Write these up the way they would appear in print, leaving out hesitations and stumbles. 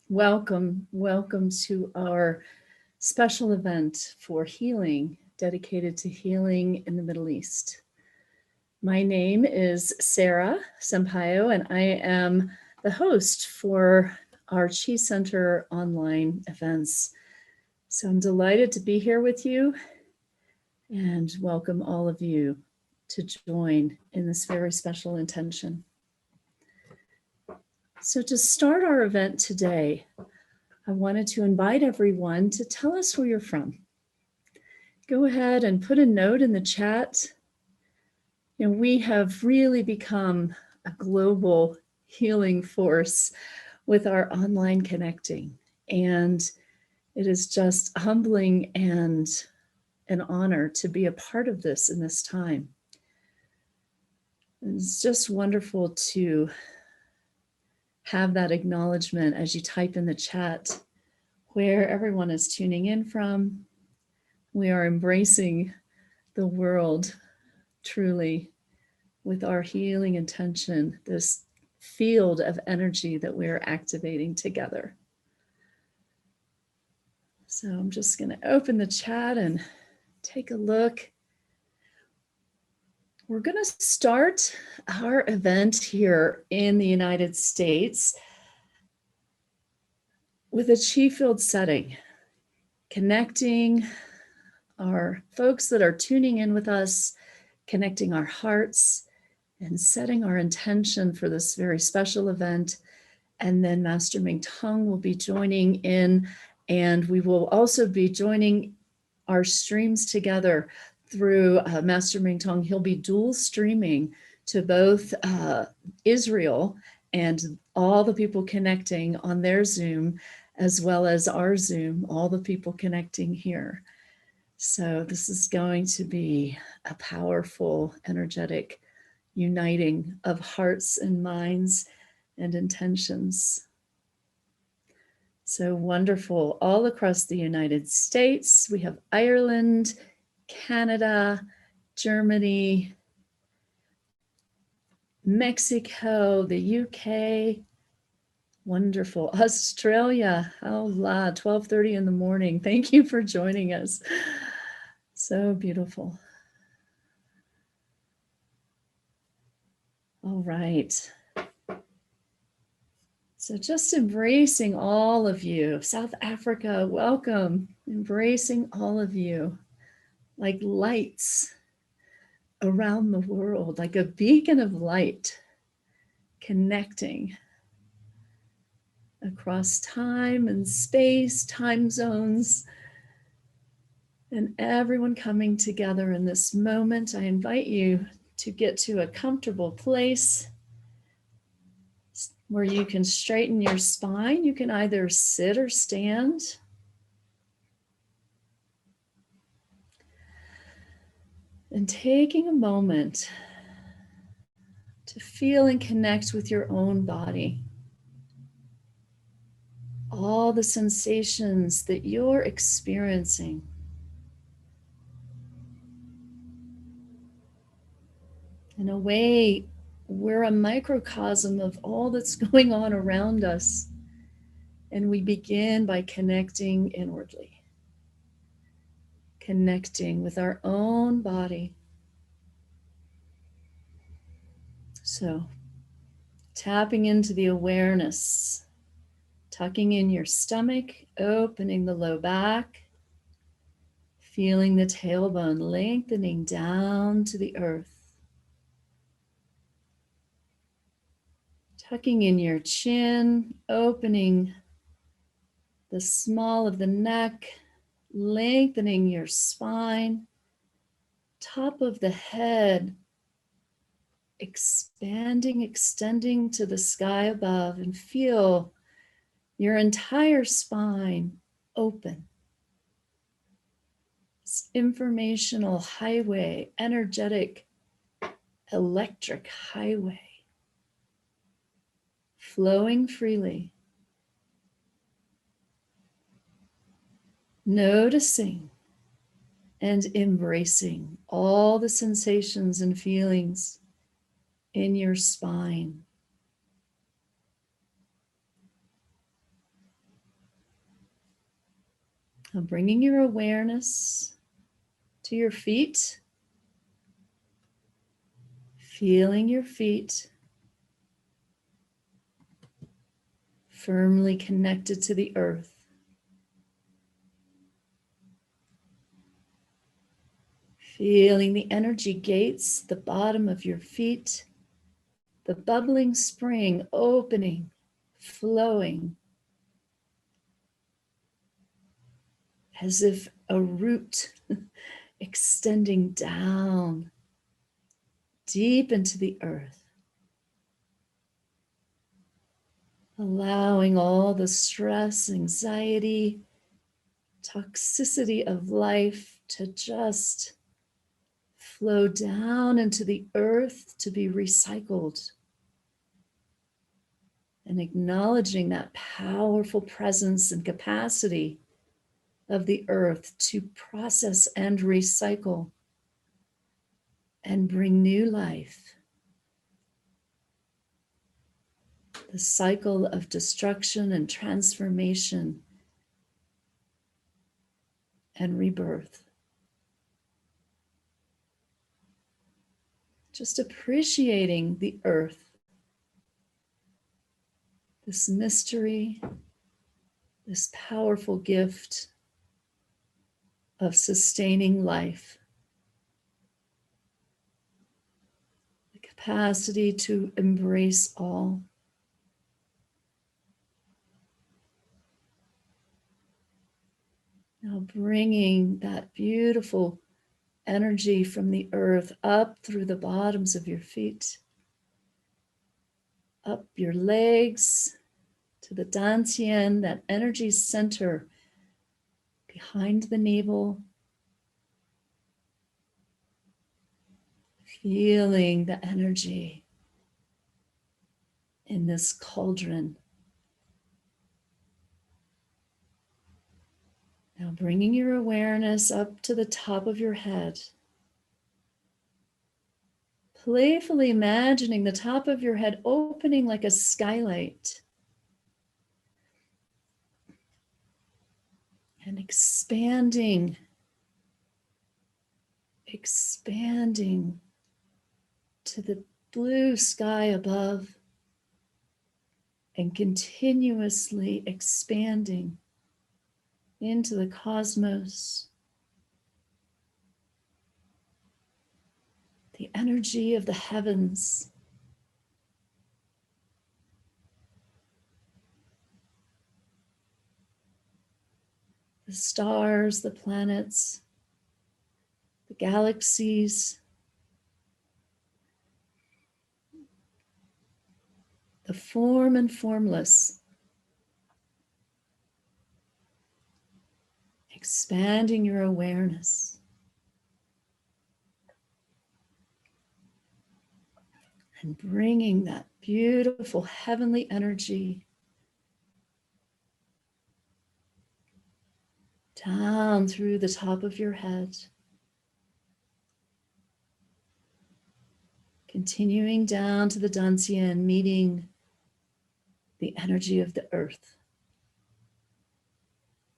Welcome, welcome to our special event for healing, dedicated to healing in the Middle East. My name is Sarah Sampaio, and I am the host for our Chi Center online events. So I'm delighted to be here with you and welcome all of you to join in this very special intention. So to start our event today, I wanted to invite everyone to tell us where you're from. Go ahead and put a note in the chat. We have really become a global healing force with our online connecting. And it is just humbling and an honor to be a part of this in this time. It's just wonderful to have that acknowledgement as you type in the chat where everyone is tuning in from. We are embracing the world truly with our healing intention, this field of energy that we are activating together. So I'm just going to open the chat and take a look. We're going to start our event here in the United States with a chi field setting, connecting our folks that are tuning in with us, connecting our hearts, and setting our intention for this very special event. And then Master Mingtong will be joining in, and we will also be joining our streams together through Master Mingtong. He'll be dual streaming to both Israel and all the people connecting on their Zoom, as well as our Zoom, all the people connecting here. So this is going to be a powerful, energetic uniting of hearts and minds and intentions. So wonderful. All across the United States, we have Ireland, Canada, Germany, Mexico, the UK, wonderful. Australia, oh la, 12:30 in the morning. Thank you for joining us. So beautiful. All right. So just embracing all of you. South Africa, welcome. Embracing all of you like lights around the world, like a beacon of light, connecting across time and space, time zones, and everyone coming together in this moment. I invite you to get to a comfortable place where you can straighten your spine. You can either sit or stand. And taking a moment to feel and connect with your own body. All the sensations that you're experiencing. In a way, we're a microcosm of all that's going on around us. And we begin by connecting inwardly, connecting with our own body. So, tapping into the awareness, tucking in your stomach, opening the low back, feeling the tailbone lengthening down to the earth. Tucking in your chin, opening the small of the neck, lengthening your spine, top of the head, expanding, extending to the sky above, and feel your entire spine open. This informational highway, energetic, electric highway, flowing freely. Noticing and embracing all the sensations and feelings in your spine. Now bringing your awareness to your feet, feeling your feet firmly connected to the earth. Feeling the energy gates, the bottom of your feet, the bubbling spring opening, flowing, as if a root extending down deep into the earth, allowing all the stress, anxiety, toxicity of life to just flow down into the earth to be recycled, and acknowledging that powerful presence and capacity of the earth to process and recycle and bring new life. The cycle of destruction and transformation and rebirth. Just appreciating the earth, this mystery, this powerful gift of sustaining life, the capacity to embrace all. Now bringing that beautiful energy from the earth up through the bottoms of your feet, up your legs to the dantian, that energy center behind the navel, feeling the energy in this cauldron. Now bringing your awareness up to the top of your head, playfully imagining the top of your head opening like a skylight and expanding to the blue sky above, and continuously expanding into the cosmos. The energy of the heavens. The stars, the planets, the galaxies, the form and formless, expanding your awareness. And bringing that beautiful heavenly energy down through the top of your head, continuing down to the dantian, meeting the energy of the earth.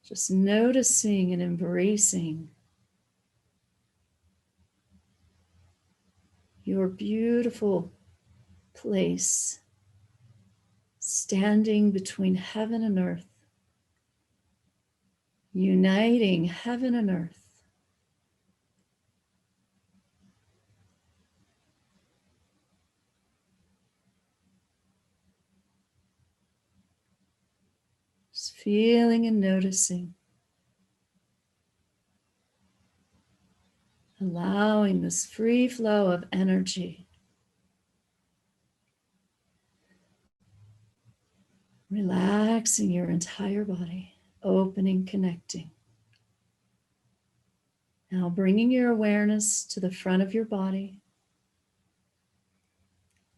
Just noticing and embracing your beautiful place, standing between heaven and earth, uniting heaven and earth. Just feeling and noticing, allowing this free flow of energy, relaxing your entire body, opening, connecting. Now bringing your awareness to the front of your body,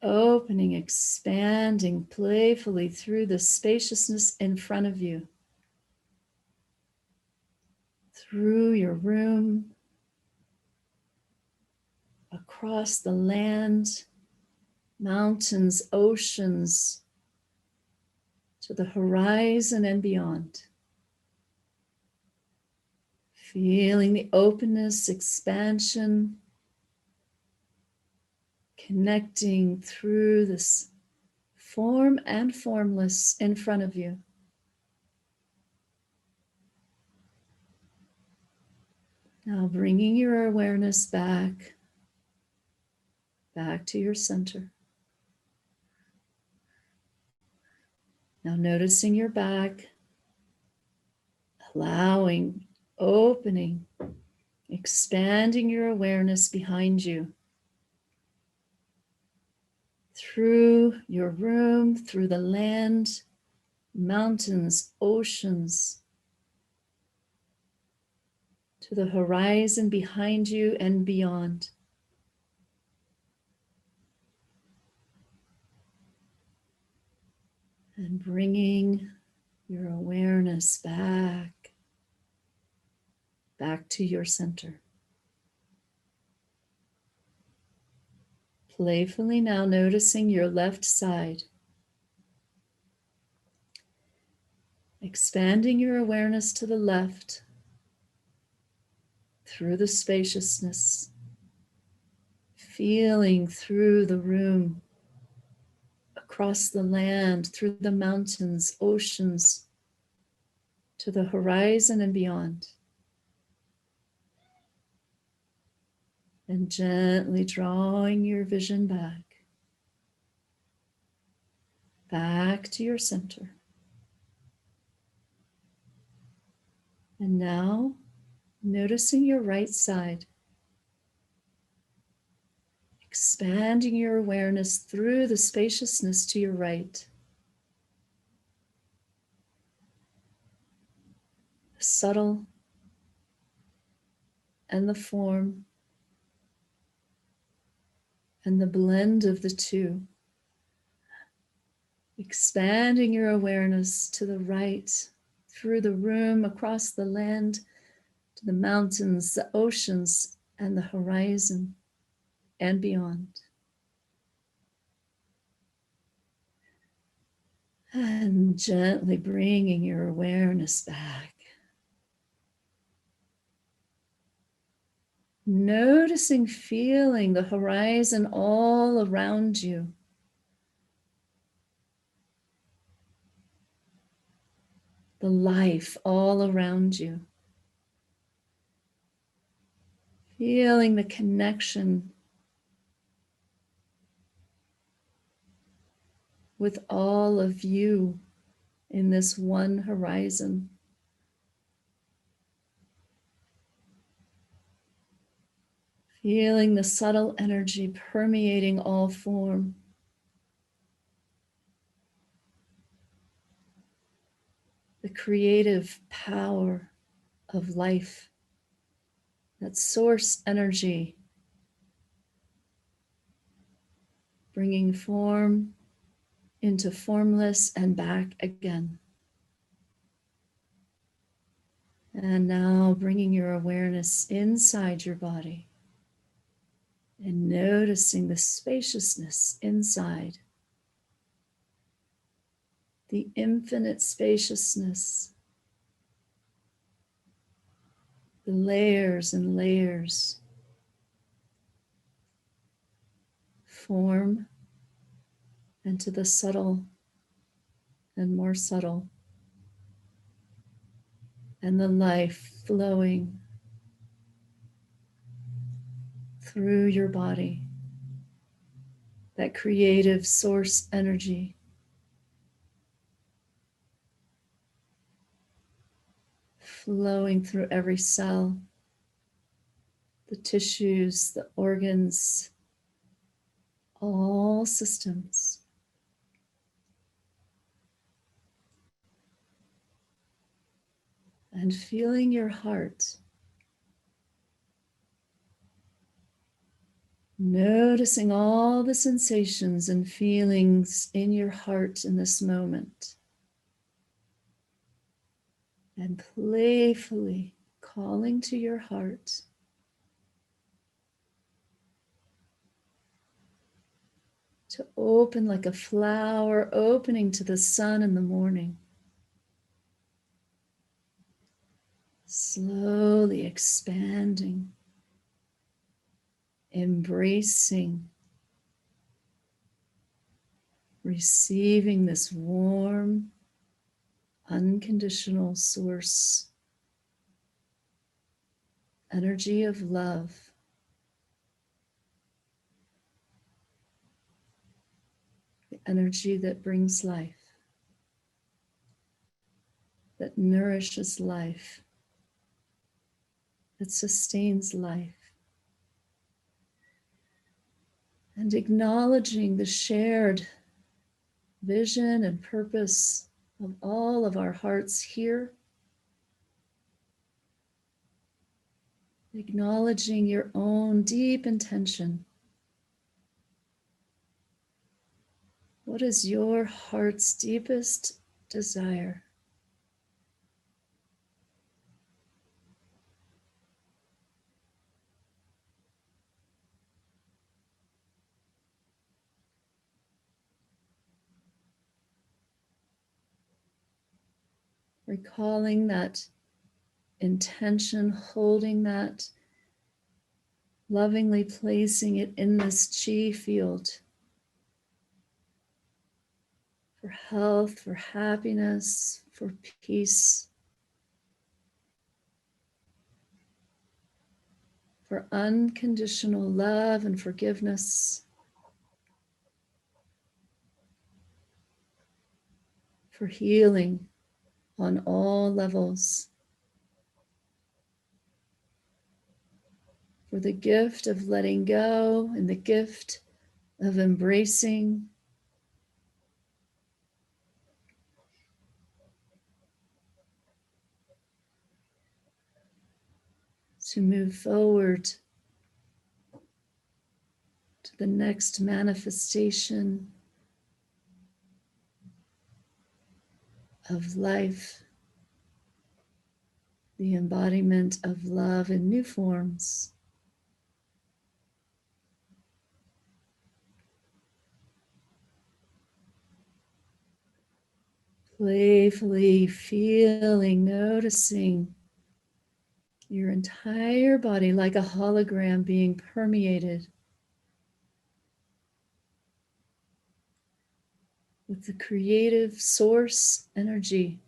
opening, expanding playfully through the spaciousness in front of you, through your room, across the land, mountains, oceans, to the horizon and beyond. Feeling the openness, expansion, connecting through this form and formless in front of you. Now bringing your awareness back to your center. Now noticing your back, allowing, opening, expanding your awareness behind you. Through your room, through the land, mountains, oceans, to the horizon behind you and beyond. And bringing your awareness back to your center. Playfully now noticing your left side. Expanding your awareness to the left through the spaciousness. Feeling through the room, across the land, through the mountains, oceans, to the horizon and beyond. And gently drawing your vision back to your center. And now, noticing your right side. Expanding your awareness through the spaciousness to your right. The subtle and the form and the blend of the two. Expanding your awareness to the right, through the room, across the land, to the mountains, the oceans, and the horizon, and beyond. And gently bringing your awareness back. Noticing, feeling the horizon all around you. The life all around you. Feeling the connection with all of you in this one horizon. Feeling the subtle energy permeating all form. The creative power of life. That source energy. Bringing form into formless and back again. And now bringing your awareness inside your body. And noticing the spaciousness inside. The infinite spaciousness. The layers and layers. Form and to the subtle and more subtle. And the life flowing through your body. That creative source energy. Flowing through every cell, the tissues, the organs, all systems. And feeling your heart. Noticing all the sensations and feelings in your heart in this moment. And playfully calling to your heart. To open like a flower opening to the sun in the morning. Slowly slowly expanding, embracing, receiving this warm, unconditional source, energy of love, the energy that brings life, that nourishes life, that sustains life. And acknowledging the shared vision and purpose of all of our hearts here. Acknowledging your own deep intention. What is your heart's deepest desire? Recalling that intention, holding that, lovingly placing it in this chi field for health, for happiness, for peace, for unconditional love and forgiveness, for healing on all levels, for the gift of letting go and the gift of embracing, to move forward to the next manifestation of life, the embodiment of love in new forms. Playfully feeling, noticing your entire body like a hologram being permeated with the creative source energy,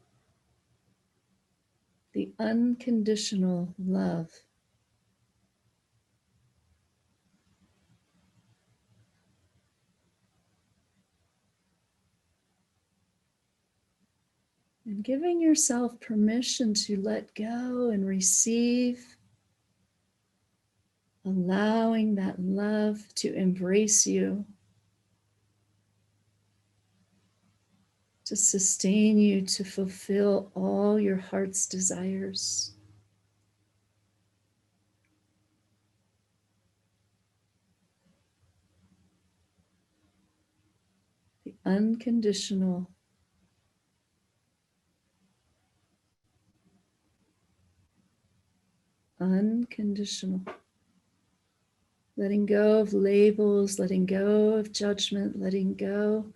the unconditional love. And giving yourself permission to let go and receive, allowing that love to embrace you, to sustain you, to fulfill all your heart's desires. The unconditional, unconditional. Letting go of labels, letting go of judgment, letting go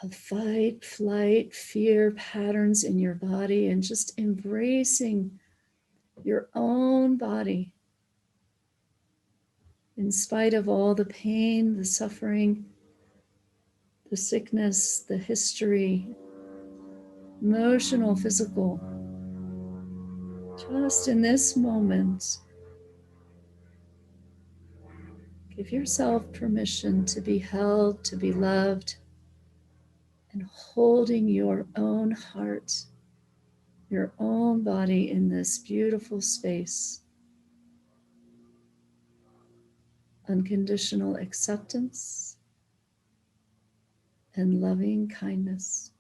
of fight, flight, fear patterns in your body, and just embracing your own body in spite of all the pain, the suffering, the sickness, the history, emotional, physical. Just in this moment, give yourself permission to be held, to be loved, and holding your own heart, your own body in this beautiful space. Unconditional acceptance and loving kindness.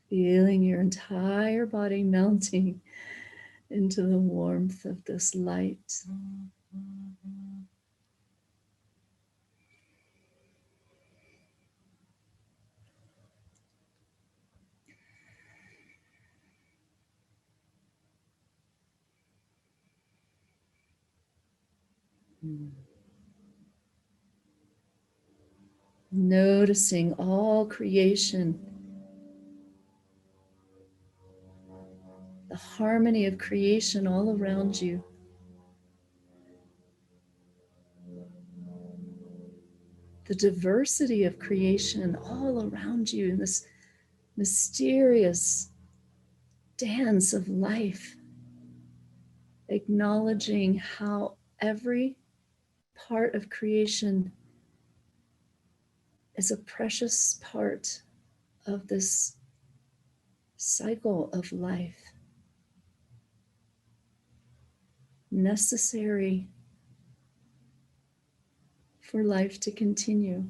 Feeling your entire body melting into the warmth of this light. Noticing all creation, the harmony of creation all around you. The diversity of creation all around you in this mysterious dance of life, acknowledging how every part of creation is a precious part of this cycle of life, necessary for life to continue.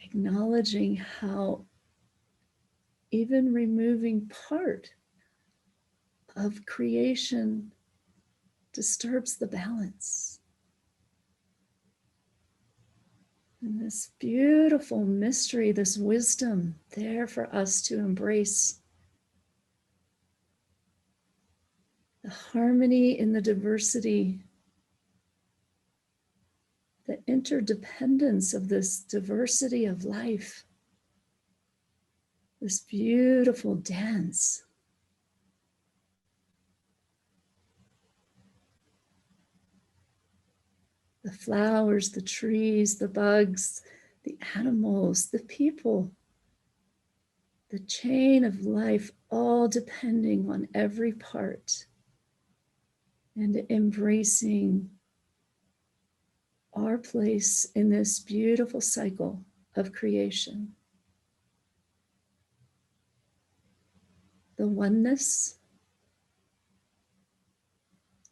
Acknowledging how even removing part of creation disturbs the balance. And this beautiful mystery, this wisdom there for us to embrace. The harmony in the diversity, the interdependence of this diversity of life, this beautiful dance. The flowers, the trees, the bugs, the animals, the people, the chain of life, all depending on every part, and embracing our place in this beautiful cycle of creation. The oneness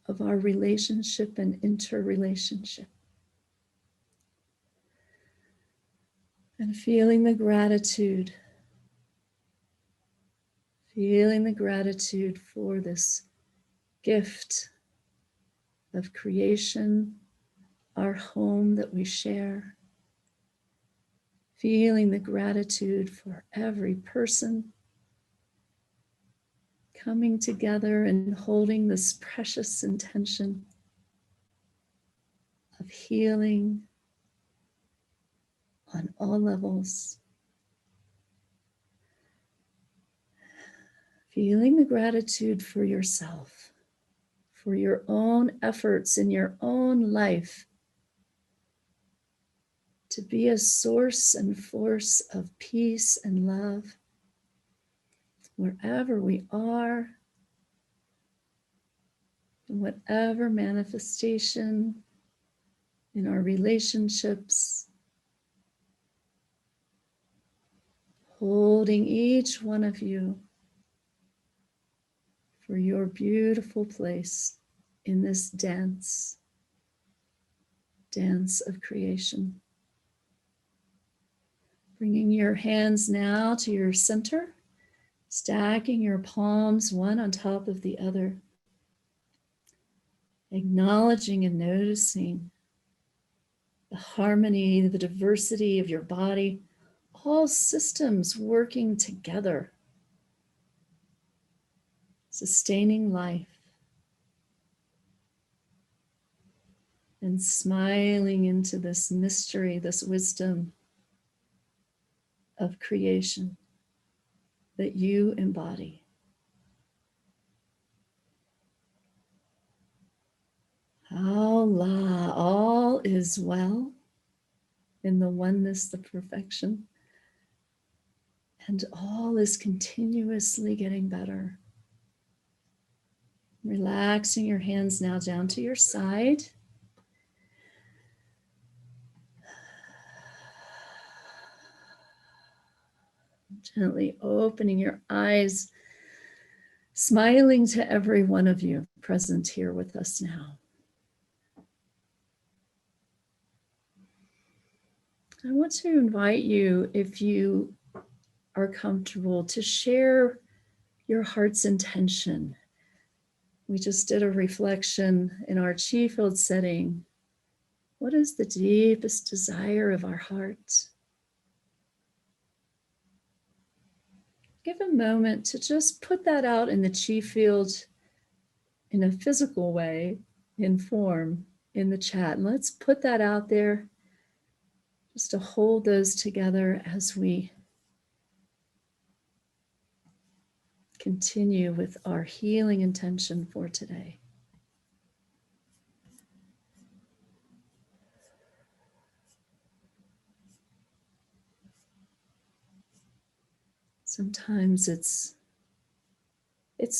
of our relationship and interrelationship. And feeling the gratitude for this gift of creation, our home that we share. Feeling the gratitude for every person coming together and holding this precious intention of healing on all levels. Feeling the gratitude for yourself, for your own efforts in your own life to be a source and force of peace and love wherever we are, in whatever manifestation in our relationships, holding each one of you for your beautiful place in this dance of creation. Bringing your hands now to your center, stacking your palms one on top of the other, acknowledging and noticing the harmony, the diversity of your body, all systems working together, sustaining life, and smiling into this mystery, this wisdom of creation that you embody. Allah, all is well in the oneness, the perfection, and all is continuously getting better. Relaxing your hands now down to your side. Gently opening your eyes, smiling to every one of you present here with us now. I want to invite you, if you are comfortable, to share your heart's intention. We just did a reflection in our chi field setting. What is the deepest desire of our heart? Give a moment to just put that out in the chi field in a physical way in form in the chat. And let's put that out there just to hold those together as we continue with our healing intention for today. Sometimes it's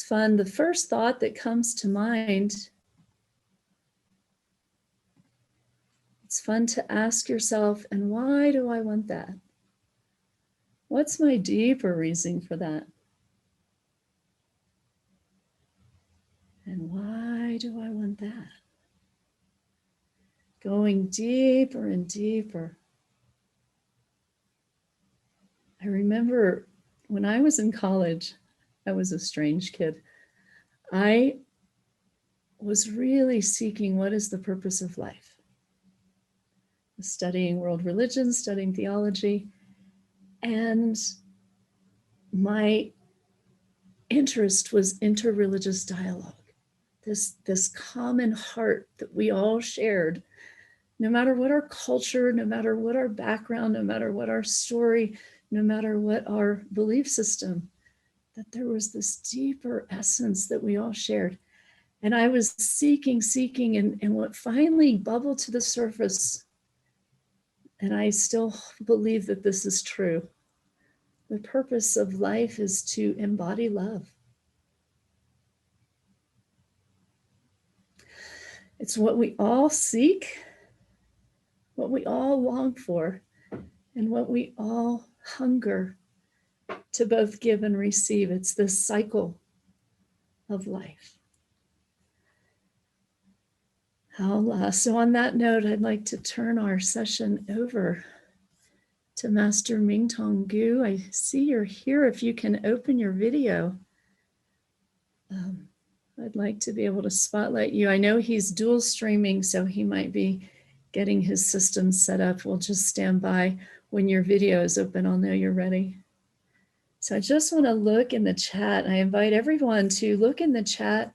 fun. The first thought that comes to mind, it's fun to ask yourself, and why do I want that? What's my deeper reason for that? And why do I want that? Going deeper and deeper. I remember when I was in college, I was a strange kid. I was really seeking what is the purpose of life. Studying world religions, studying theology, and my interest was interreligious dialogue. This common heart that we all shared, no matter what our culture, no matter what our background, no matter what our story, no matter what our belief system, that there was this deeper essence that we all shared. And I was seeking, and what finally bubbled to the surface, and I still believe that this is true, the purpose of life is to embody love. It's what we all seek, what we all long for, and what we all hunger to both give and receive. It's this cycle of life. So on that note, I'd like to turn our session over to Master Mingtong Gu. I see you're here. If you can open your video, I'd like to be able to spotlight you. I know he's dual streaming, so he might be getting his system set up. We'll just stand by. When your video is open, I'll know you're ready. So I just want to look in the chat. I invite everyone to look in the chat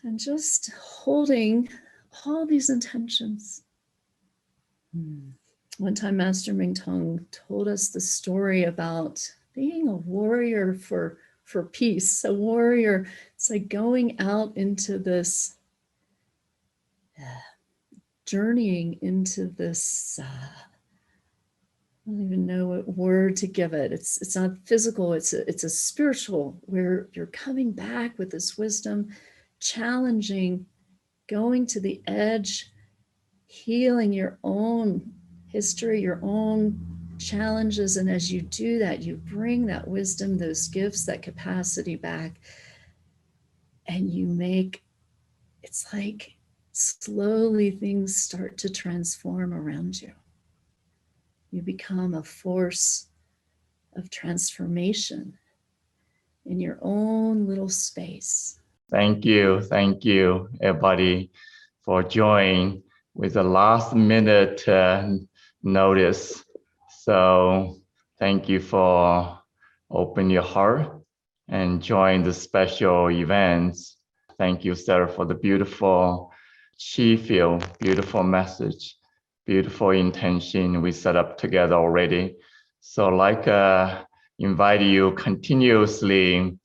and just holding all these intentions. One time, Master Mingtong told us the story about being a warrior for peace. A warrior, it's like going out into this, journeying into this, I don't even know what word to give it. It's not physical, it's a spiritual, where you're coming back with this wisdom, challenging, going to the edge, healing your own history, your own challenges. And as you do that, you bring that wisdom, those gifts, that capacity back, and you make, it's like slowly things start to transform around you. You become a force of transformation in your own little space. Thank you, everybody, for joining with the last minute notice. So thank you for opening your heart and join the special events. Thank you, Sarah, for the beautiful chi field, beautiful message, beautiful intention we set up together already. So invite you continuously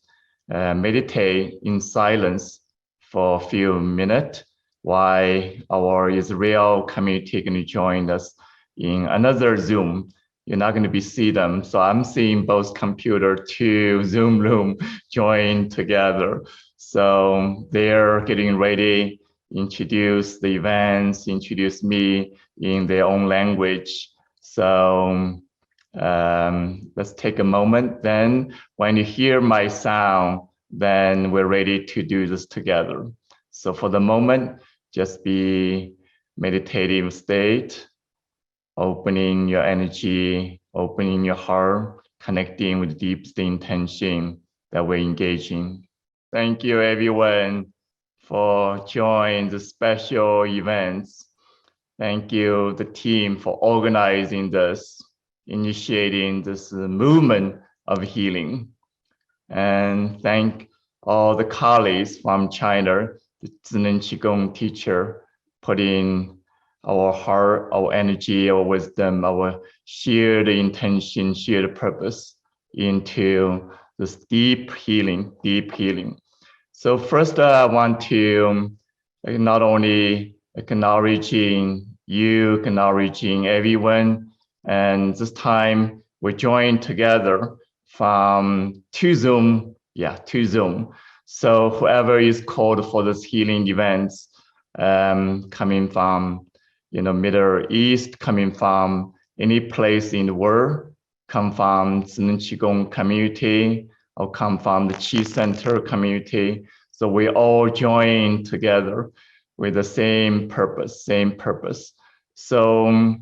meditate in silence for a few minutes while our Israel community going to join us in another Zoom. You're not going to see them. So I'm seeing both computer to Zoom room join together. So they're getting ready, introduce the events, introduce me in their own language. So let's take a moment. Then when you hear my sound, then we're ready to do this together. So for the moment, just be meditative state, opening your energy, opening your heart, connecting with the deepest intention that we're engaging. Thank you, everyone, for joining the special events. Thank you, the team, for organizing this, initiating this movement of healing. And thank all the colleagues from China, the Zinen Qigong teacher, put in our heart, our energy, our wisdom, our shared intention, shared purpose into this deep healing, deep healing. So first, I want to not only acknowledging you, acknowledging everyone, and this time we join together from to Zoom. So whoever is called for this healing events, coming from Middle East, coming from any place in the world, come from Zinen Qigong community, or come from the Qi Center community. So we all join together with the same purpose. So,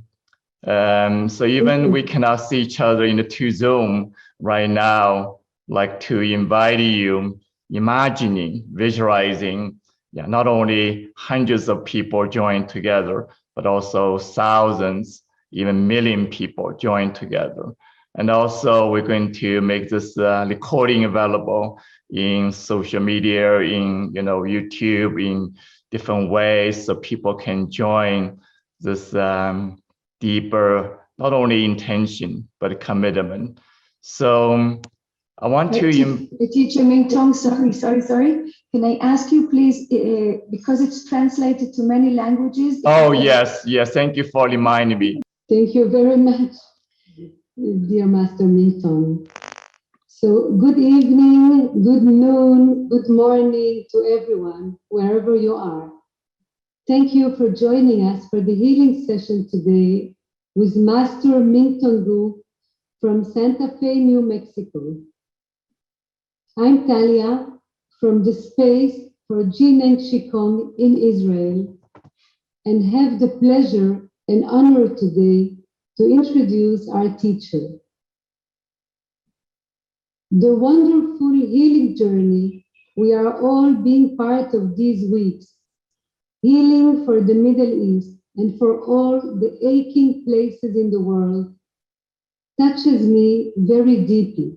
so even we cannot see each other in the two Zoom right now, like to invite you, imagining, visualizing, not only hundreds of people join together, but also thousands, even million people join together. And also we're going to make this recording available in social media, in YouTube, in different ways, so people can join this deeper, not only intention, but commitment. So I want to... Teacher Mingtong, sorry. Can I ask you, please, because it's translated to many languages? Oh, yes. Thank you for reminding me. Thank you very much, dear Master Mingtong. So good evening, good noon, good morning to everyone, wherever you are. Thank you for joining us for the healing session today with Master Mingtong Gu from Santa Fe, New Mexico. I'm Talia from the Space for Qigong Qigong in Israel, and have the pleasure and honor today to introduce our teacher. The wonderful healing journey we are all being part of these weeks, healing for the Middle East and for all the aching places in the world, touches me very deeply.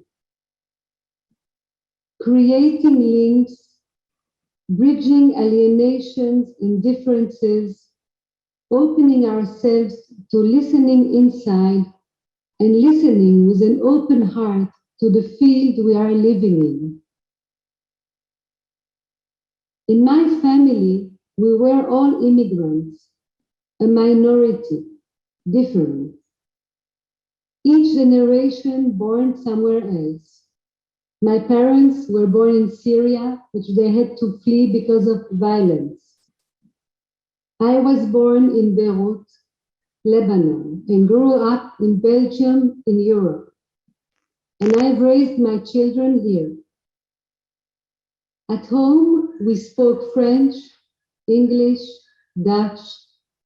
Creating links, bridging alienations and differences, opening ourselves to listening inside and listening with an open heart to the field we are living in. In my family, we were all immigrants, a minority, different. Each generation born somewhere else. My parents were born in Syria, which they had to flee because of violence. I was born in Beirut, Lebanon, and grew up in Belgium, in Europe. And I've raised my children here. At home, we spoke French, English, Dutch,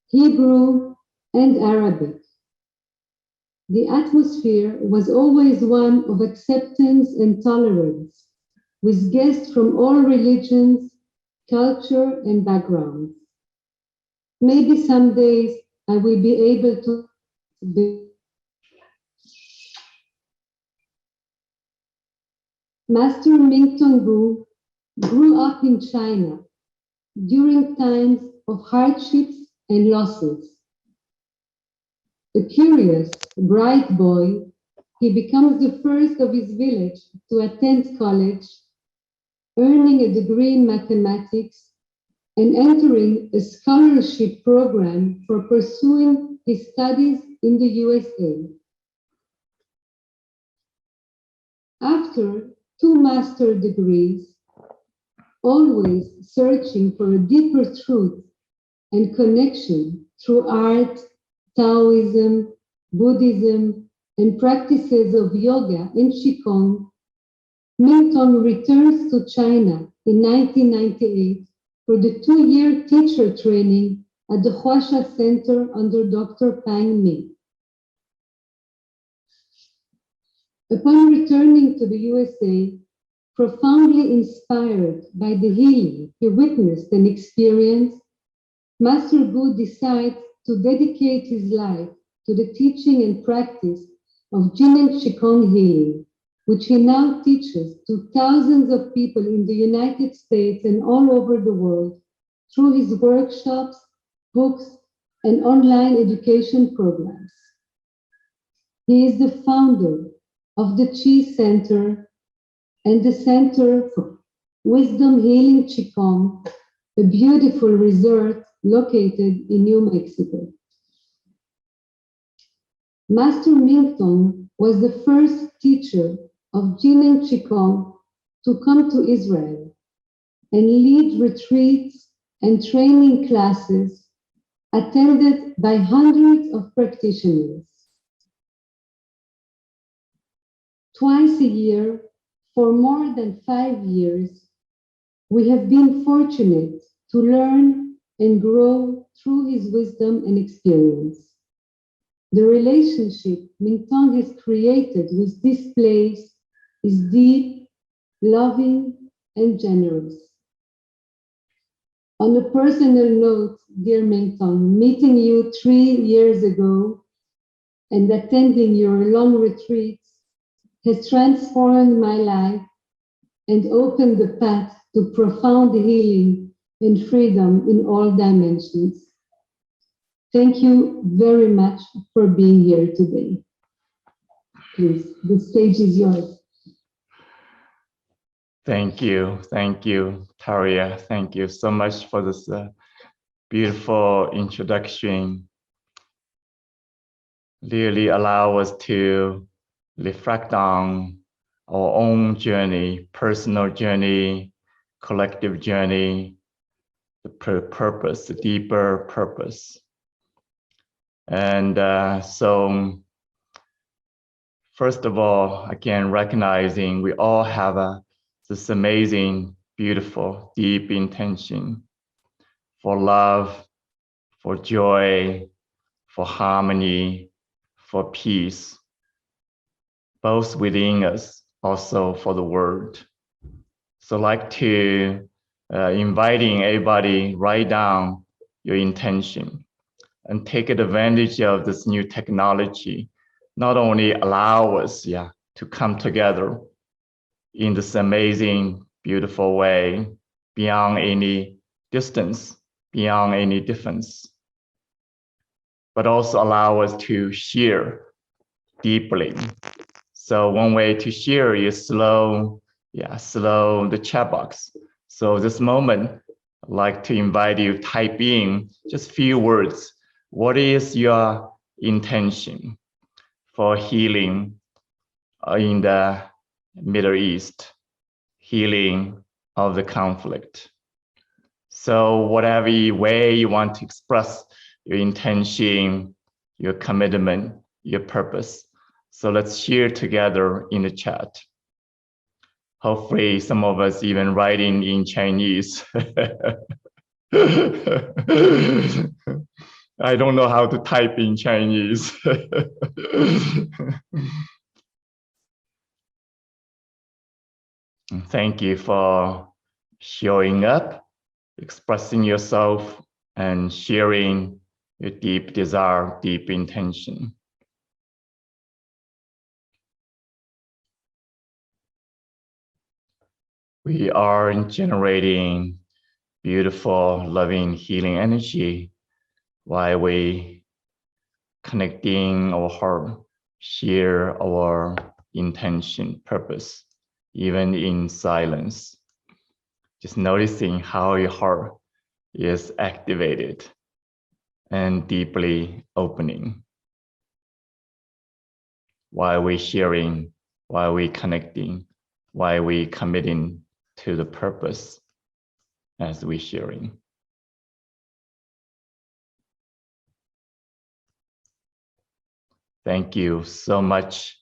Hebrew, and Arabic. The atmosphere was always one of acceptance and tolerance, with guests from all religions, culture, and backgrounds. Maybe some days I will be able to be. Master Mingtong Gu grew up in China during times of hardships and losses. A curious, bright boy, he becomes the first of his village to attend college, earning a degree in mathematics and entering a scholarship program for pursuing his studies in the USA. After 2 master's degrees, always searching for a deeper truth and connection through art, Taoism, Buddhism, and practices of yoga and Qigong, Mingtong returns to China in 1998 for the 2-year teacher training at the Huasha Center under Dr. Pang Mi. Upon returning to the USA, profoundly inspired by the healing he witnessed and experienced, Master Gu decides to dedicate his life to the teaching and practice of Qigong Qigong healing, which he now teaches to thousands of people in the United States and all over the world through his workshops, books, and online education programs. He is the founder of the Qi Center and the Center for Wisdom Healing Qigong, a beautiful resort located in New Mexico. Master Mingtong was the first teacher of Jin and Qigong to come to Israel and lead retreats and training classes attended by hundreds of practitioners. Twice a year, for more than 5 years, we have been fortunate to learn and grow through his wisdom and experience. The relationship Mingtong has created with this place is deep, loving, and generous. On a personal note, dear Mingtong, meeting you 3 years ago and attending your long retreats has transformed my life and opened the path to profound healing and freedom in all dimensions. Thank you very much for being here today. Please, the stage is yours. Thank you, Taria. Thank you so much for this beautiful introduction. Really allow us to reflect on our own journey, personal journey, collective journey, the purpose, the deeper purpose. And so, first of all, again, recognizing we all have this amazing, beautiful, deep intention for love, for joy, for harmony, for peace, both within us, also for the world. So I'd like to inviting everybody write down your intention and take advantage of this new technology. Not only allow us to come together in this amazing, beautiful way, beyond any distance, beyond any difference, but also allow us to share deeply. So one way to share is slow the chat box. So this moment, I'd like to invite you to type in just few words. What is your intention for healing in the Middle East, healing of the conflict? So whatever way you want to express your intention, your commitment, your purpose. So let's share together in the chat. Hopefully some of us even writing in Chinese. I don't know how to type in Chinese. Thank you for showing up, expressing yourself, and sharing your deep desire, deep intention. We are generating beautiful, loving, healing energy while we connecting our heart, share our intention, purpose, even in silence. Just noticing how your heart is activated and deeply opening while we sharing, while we connecting, while we committing to the purpose as we sharing. Thank you so much.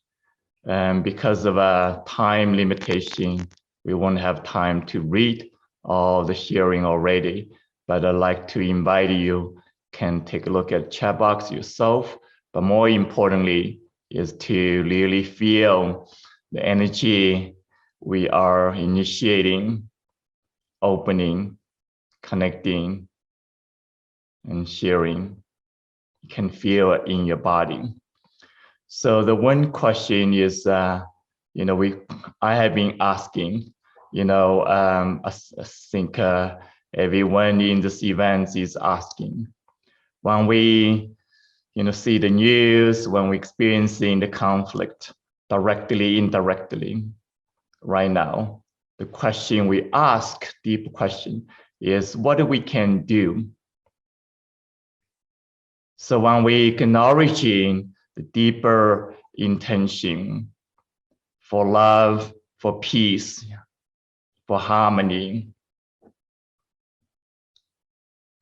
Because of a time limitation, we won't have time to read all the sharing already, but I'd like to invite you can take a look at chat box yourself, but more importantly is to really feel the energy we are initiating, opening, connecting, and sharing. You can feel it in your body. So the one question is I have been asking, I think everyone in this event is asking. When we, see the news, when we're experiencing the conflict, directly, indirectly, right now, the question we ask, deep question, is what we can do. So when we acknowledging the deeper intention for love, for peace, for harmony,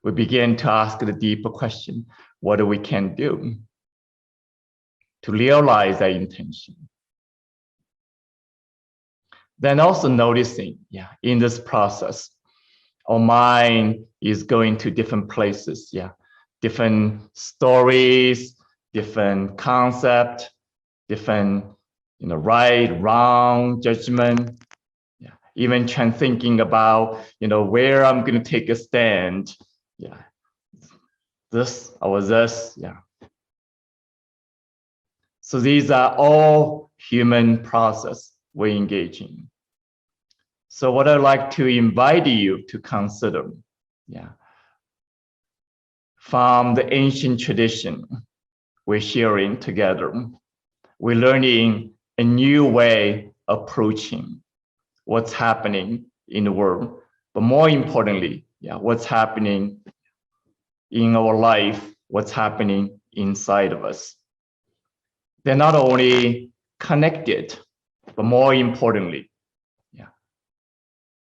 we begin to ask the deeper question, what we can do to realize that intention. Then also noticing, in this process, our mind is going to different places, different stories, different concept, different, right, wrong, judgment, even thinking about, where I'm going to take a stand, this or this, So these are all human process we engage in. So what I'd like to invite you to consider, from the ancient tradition we're sharing together, we're learning a new way of approaching what's happening in the world, but more importantly, what's happening in our life, what's happening inside of us. They're not only connected, but more importantly,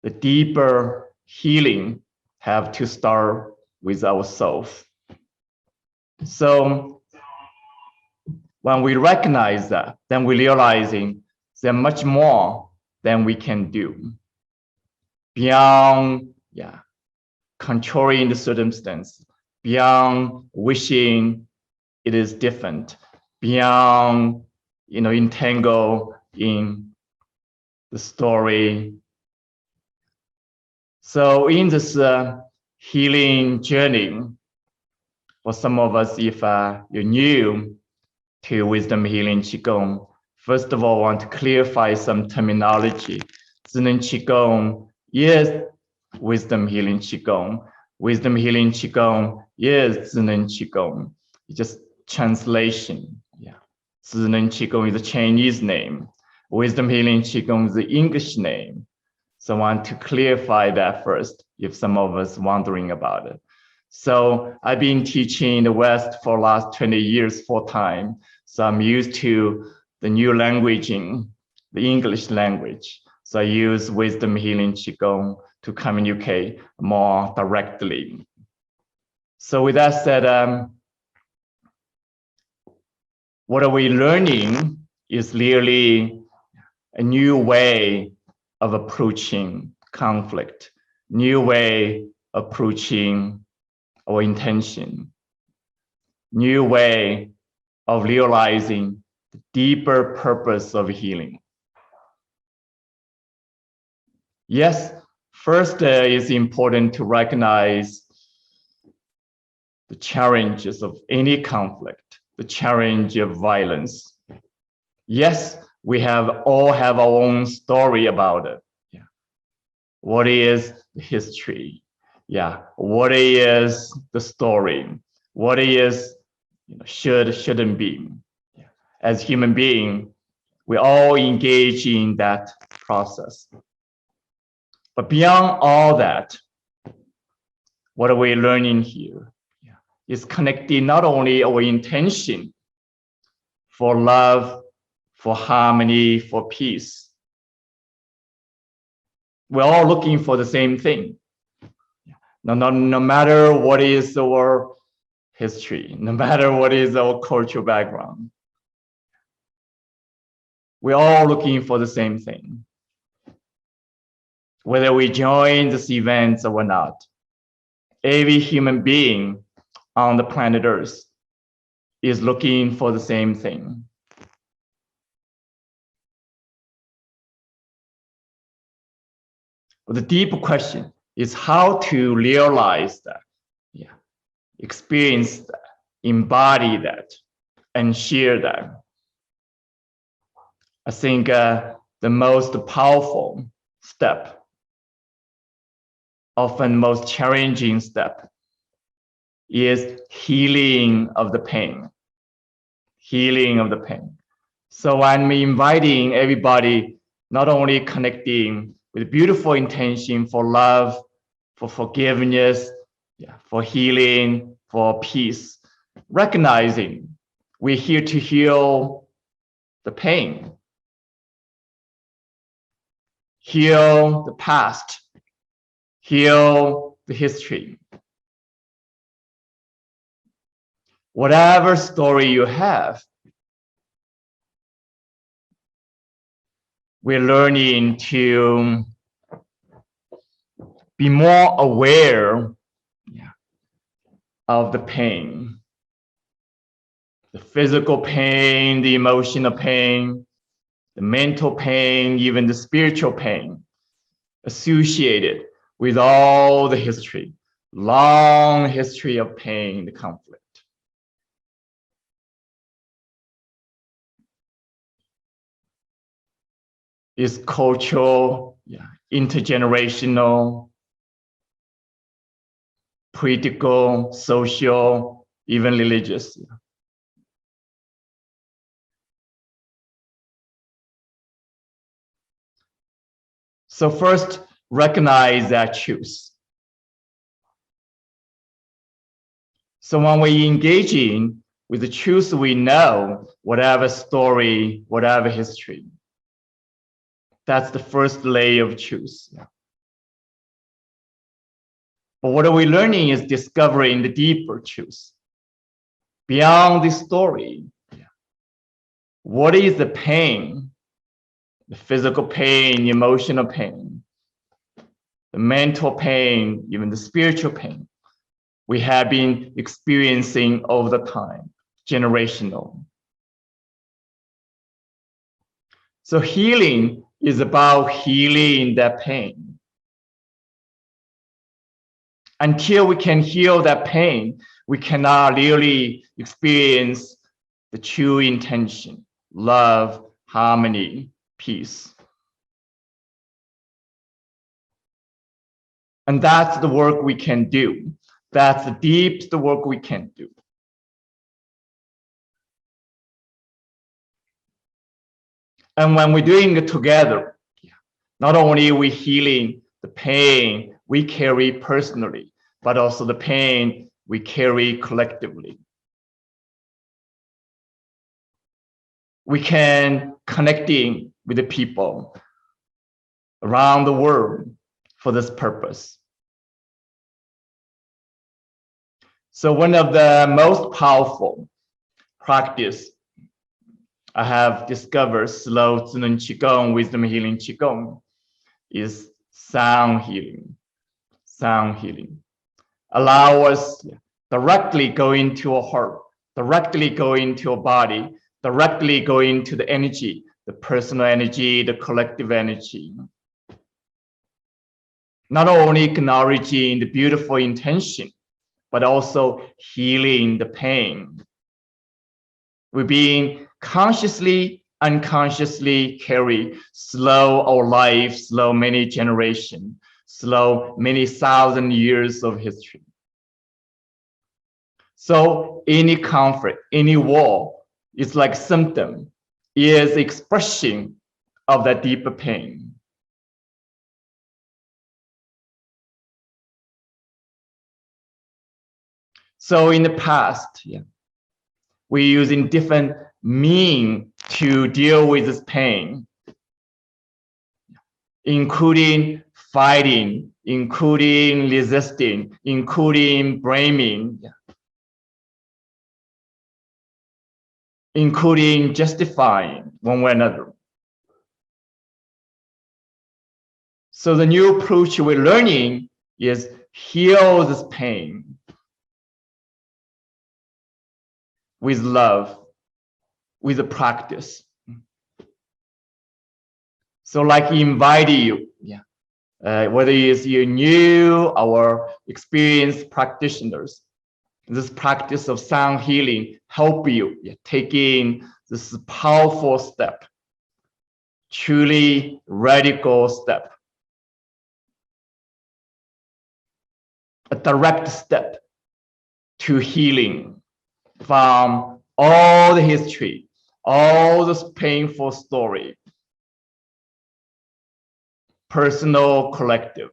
the deeper healing have to start with ourselves. So when we recognize that, then we're realizing there's much more than we can do beyond controlling the circumstance, beyond wishing it is different, beyond entangle in the story. So in this healing journey, for some of us, if you're new to wisdom healing Qigong, first of all, I want to clarify some terminology. Zinen Qigong is wisdom healing Qigong. Wisdom healing Qigong is Zinen Qigong. It's just translation. Zinen Qigong is a Chinese name. Wisdom healing Qigong is the English name. So I want to clarify that first, if some of us wondering about it. So I've been teaching in the West for the last 20 years full-time. So I'm used to the new languaging, the English language. So I use wisdom healing Qigong to communicate more directly. So with that said, what are we learning is really a new way of approaching conflict, new way of approaching our intention, new way of realizing the deeper purpose of healing. Yes, first it's important to recognize the challenges of any conflict, the challenge of violence. Yes, we all have our own story about it. What is the history? What is the story? What is shouldn't be? As human beings, we all engage in that process. But beyond all that, what are we learning here? Is connecting not only our intention for love, for harmony, for peace. We're all looking for the same thing. No matter what is our history, no matter what is our cultural background, we're all looking for the same thing. Whether we join this event or not, every human being on the planet Earth is looking for the same thing. But the deep question is how to realize that, experience that, embody that, and share that. I think the most powerful step, often most challenging step, is healing of the pain. Healing of the pain. So I'm inviting everybody, not only connecting with beautiful intention for love, for forgiveness, for healing, for peace, recognizing we're here to heal the pain, heal the past, heal the history. Whatever story you have, we're learning to be more aware of the pain, the physical pain, the emotional pain, the mental pain, even the spiritual pain associated with all the history, long history of pain, the conflict. It's cultural, intergenerational, political, social, even religious. So first, recognize that truth. So when we engage in with the truth we know, whatever story, whatever history, that's the first layer of truth. But what are we learning is discovering the deeper truth. Beyond the story, what is the pain? The physical pain, the emotional pain, the mental pain, even the spiritual pain we have been experiencing over the time, generational. So healing is about healing that pain. Until we can heal that pain, we cannot really experience the true intention, love, harmony, peace. And that's the work we can do. That's the deepest work we can do. And when we're doing it together, not only are we healing the pain we carry personally, but also the pain we carry collectively. We can connecting with the people around the world for this purpose. So one of the most powerful practice I have discovered slow Qigong, wisdom healing Qigong, is sound healing. Sound healing. Allow us directly go into a heart, directly go into a body, directly go into the energy, the personal energy, the collective energy. Not only acknowledging the beautiful intention, but also healing the pain. We're being consciously, unconsciously carry slow our life, slow many generations, slow many thousand years of history. So any conflict, any war is like symptom, is expression of that deeper pain. So in the past, we're using different means to deal with this pain, including fighting, including resisting, including blaming, including justifying one way or another. So the new approach we're learning is heal this pain with love, with the practice. So like invite you, whether it's you new or experienced practitioners, this practice of sound healing help you take in this powerful step truly radical step, a direct step to healing from all the history, all this painful story, personal, collective,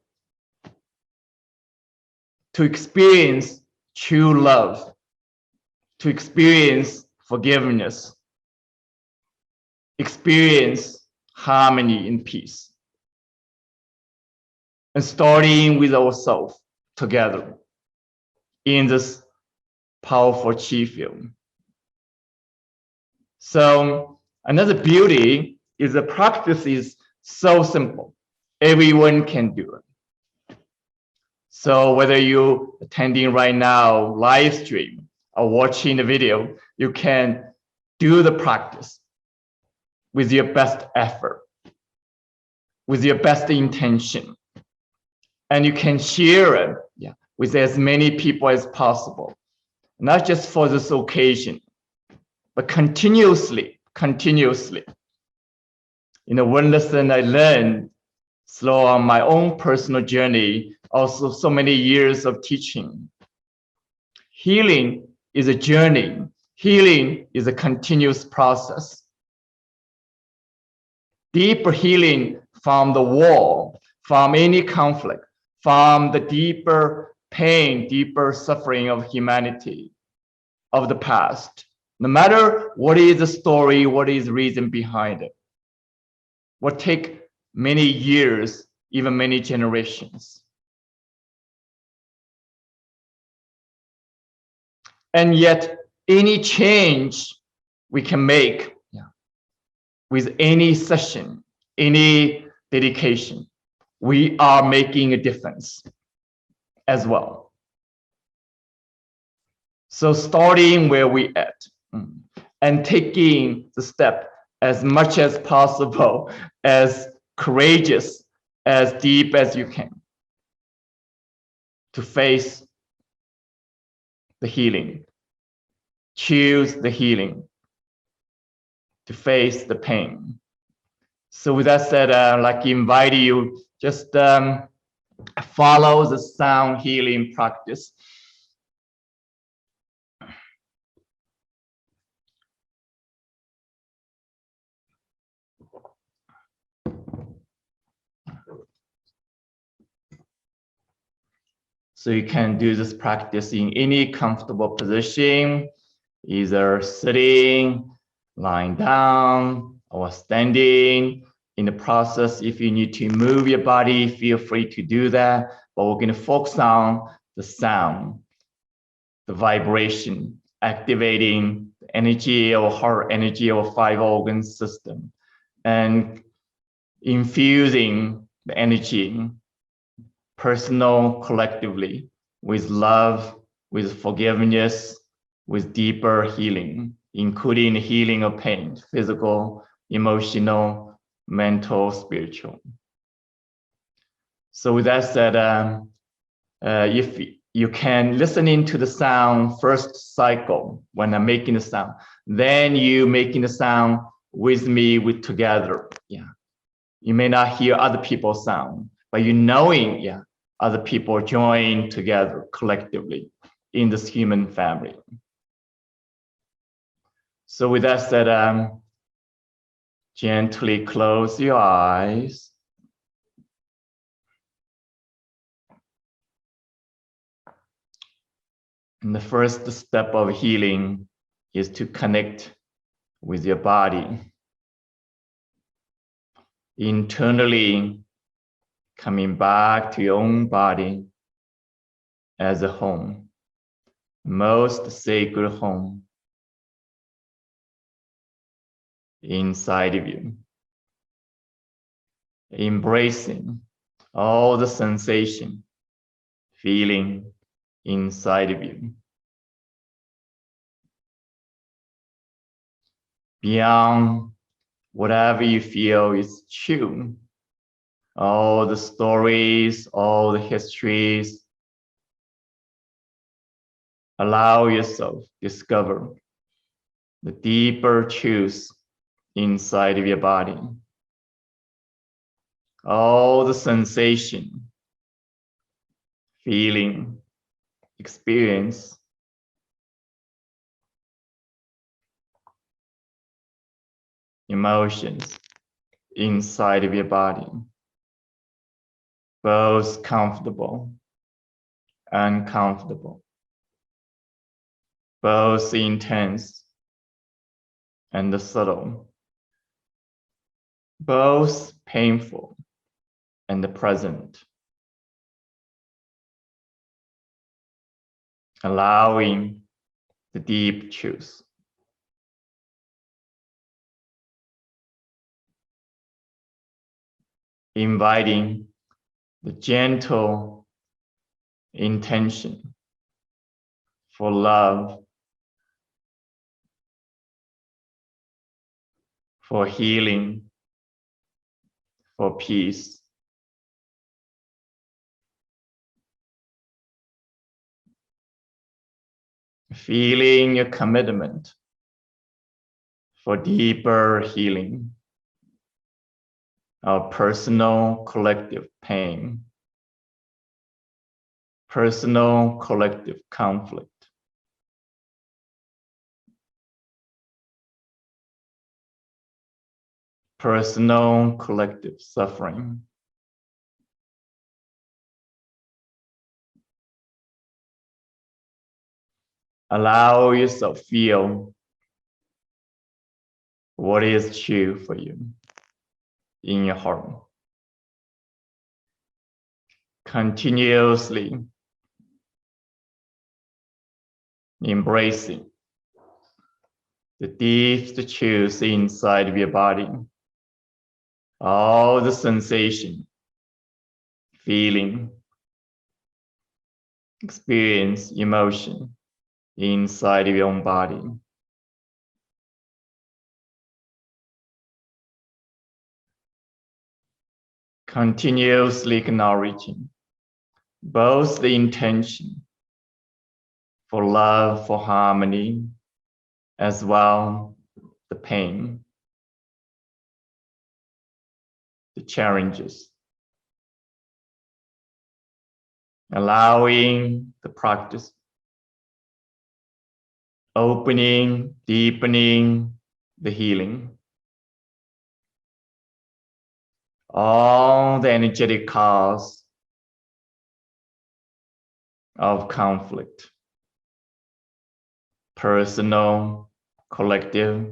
to experience true love, to experience forgiveness, experience harmony and peace, and starting with ourselves together in this powerful chi field. So another beauty is the practice is so simple. Everyone can do it. So whether you're attending right now, live stream, or watching the video, you can do the practice with your best effort, with your best intention. And you can share it with as many people as possible, not just for this occasion, but continuously. One lesson I learned through on my own personal journey, also so many years of teaching. Healing is a journey. Healing is a continuous process. Deeper healing from the war, from any conflict, from the deeper pain, deeper suffering of humanity, of the past. No matter what is the story, what is the reason behind it, will take many years, even many generations. And yet, any change we can make with any session, any dedication, we are making a difference as well. So starting where we at and taking the step as much as possible, as courageous, as deep as you can, to face the healing, choose the healing, to face the pain. So with that said, I'd like to invite you, just follow the sound healing practice. So you can do this practice in any comfortable position, either sitting, lying down, or standing. In the process, if you need to move your body, feel free to do that. But we're going to focus on the sound, the vibration, activating the energy or heart energy or 5 organ system, and infusing the energy, personal, collectively, with love, with forgiveness, with deeper healing, including healing of pain, physical, emotional, mental, spiritual. So with that said, if you can listen into the sound first cycle when I'm making the sound, then you making the sound with me, with together. You may not hear other people's sound, but you knowing, other people join together collectively in this human family. So with that said, gently close your eyes. And the first step of healing is to connect with your body. Internally, coming back to your own body as a home, most sacred home inside of you. Embracing all the sensation, feeling inside of you. Beyond whatever you feel is true, all the stories, all the histories, allow yourself to discover the deeper truth inside of your body. all the sensation, feeling, experience, emotions inside of your body, both comfortable, uncomfortable, both intense and subtle, both painful and present, allowing the deep truth. Inviting the gentle intention for love, for healing, for peace. Feeling your commitment for deeper healing of personal collective pain, personal collective conflict, personal collective suffering. Allow yourself to feel what is true for you in your heart. Continuously embracing the deepest truth inside of your body. All the sensation, feeling, experience, emotion inside of your own body. Continuously acknowledging both the intention for love, for harmony, as well the pain, the challenges. Allowing the practice, opening, deepening the healing. All the energetic cause of conflict, personal, collective,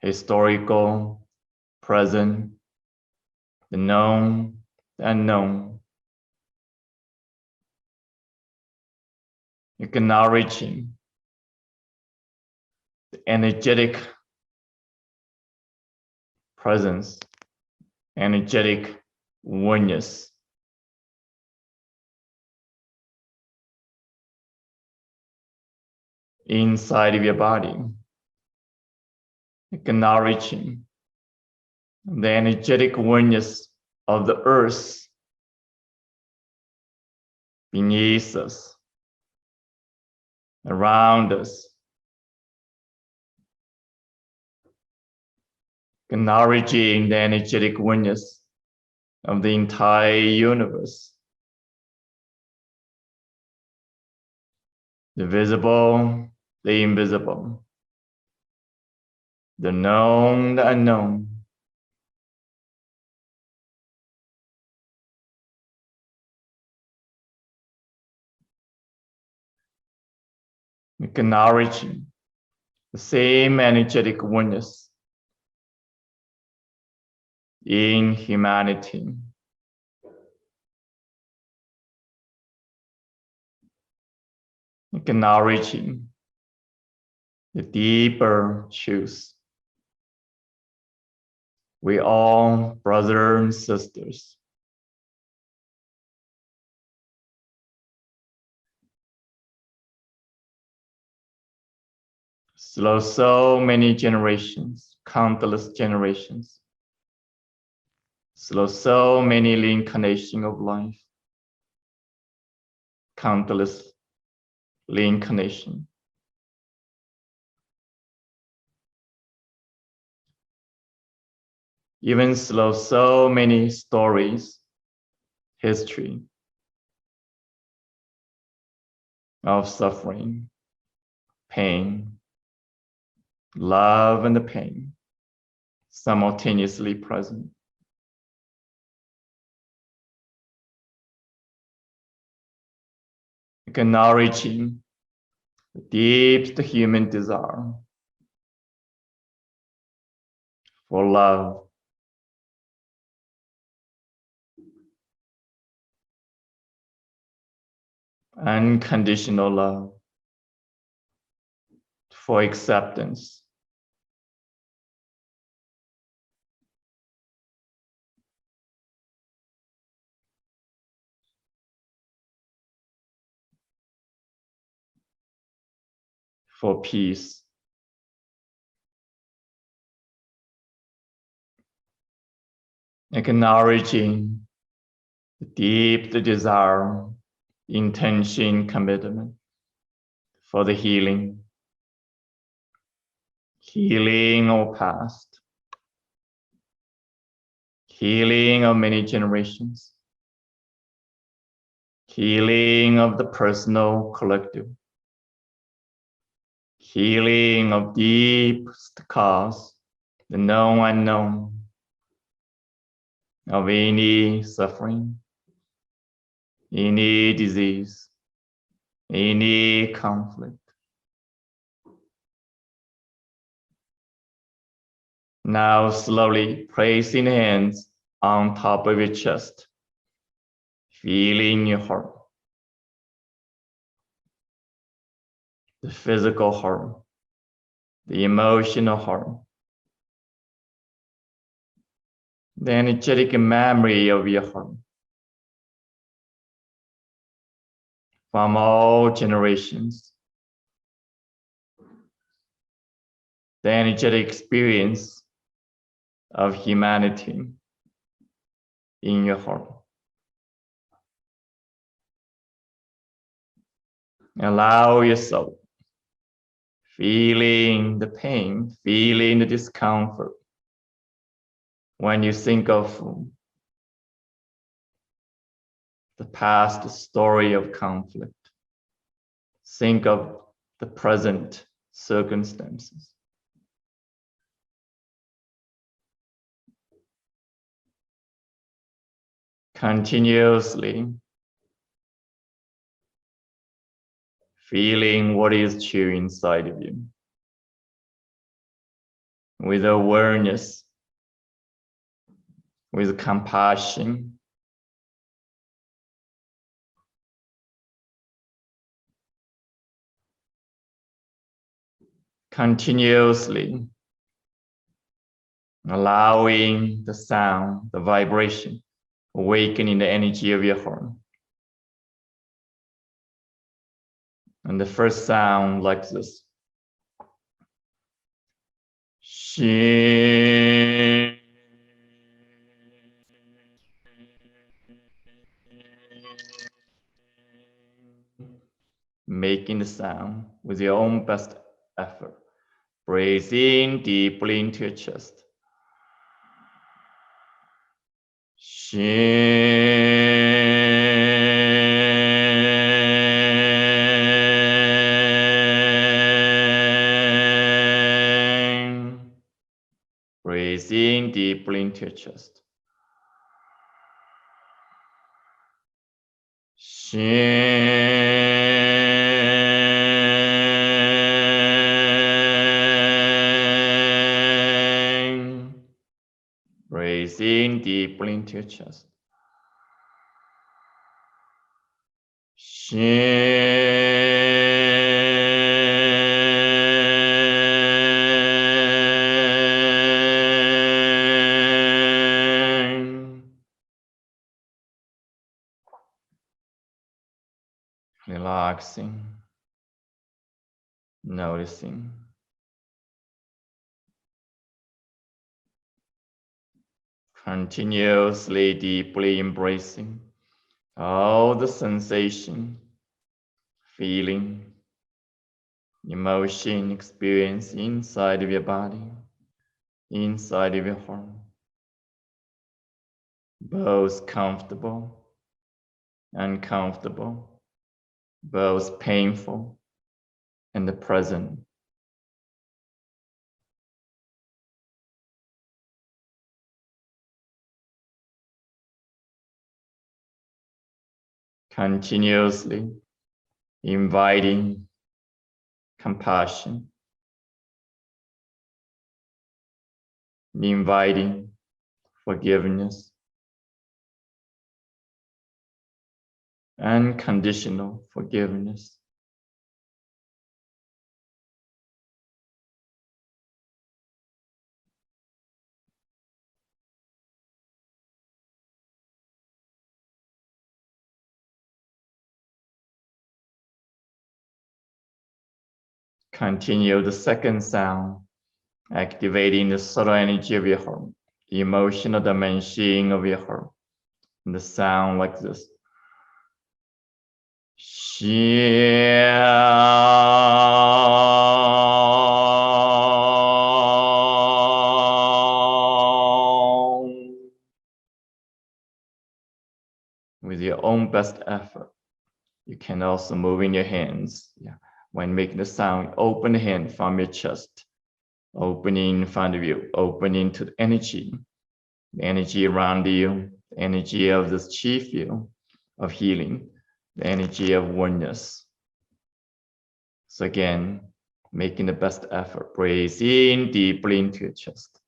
historical, present, the known, the unknown. Acknowledging the energetic presence, energetic oneness. Inside of your body, acknowledging the energetic oneness of the earth beneath us, around us, acknowledging the energetic oneness of the entire universe, the visible, the invisible, the known, the unknown. Acknowledging the same energetic oneness in humanity. Acknowledging the deeper truth. We all brothers and sisters. So many generations, countless generations. So many reincarnations of life. Countless reincarnation. even though so many stories, history of suffering, pain, love and the pain simultaneously present. Acknowledging the deepest human desire for love, unconditional love, for acceptance, for peace, acknowledging the deep desire, intention, commitment for the healing of past, healing of many generations, healing of the personal, collective, healing of deepest cause, the known unknown, of any suffering, any disease, any conflict. Now slowly placing hands on top of your chest, feeling your heart, the physical heart, the emotional heart, the energetic memory of your heart from all generations, the energetic experience of humanity in your heart. Allow yourself feeling the pain, feeling the discomfort when you think of the past story of conflict. Think of the present circumstances. Continuously feeling what is true inside of you with awareness, with compassion, continuously allowing the sound, the vibration, awakening the energy of your heart. And the first sound like this. Shi. Making the sound with your own best effort. Breathe in deeply into your chest. Breathe in deeply into your chest. Breathe in deeply into your chest. Relaxing, noticing. Continuously, deeply embracing all the sensation, feeling, emotion, experience inside of your body, inside of your heart. both comfortable, uncomfortable, both painful and the present. Continuously inviting compassion, inviting forgiveness, unconditional forgiveness. Continue the second sound, activating the subtle energy of your heart, the emotional dimension of your heart. And the sound like this. With your own best effort, you can also move in your hands. Yeah. When making the sound, open the hand from your chest, opening in front of you, opening to the energy around you, the energy of this chi field of healing, the energy of oneness. So again, making the best effort. Breathe in deeply into your chest.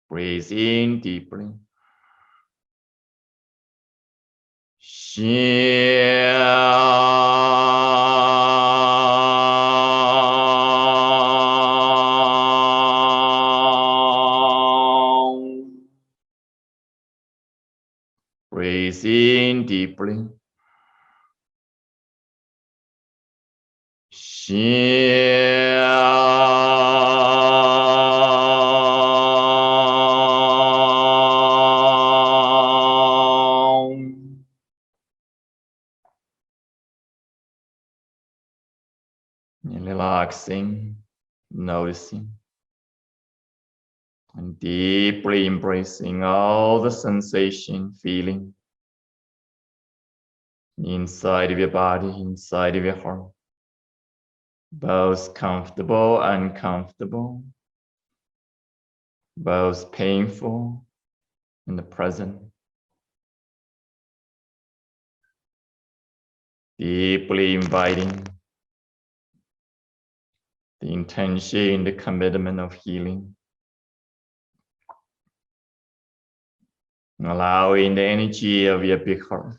Breathe in deeply. Breathe in deeply. And relaxing, noticing, and deeply embracing all the sensation, feeling inside of your body, inside of your heart, both comfortable and uncomfortable, both painful and the present. Deeply inviting the intention, the commitment of healing. Allowing the energy of your big heart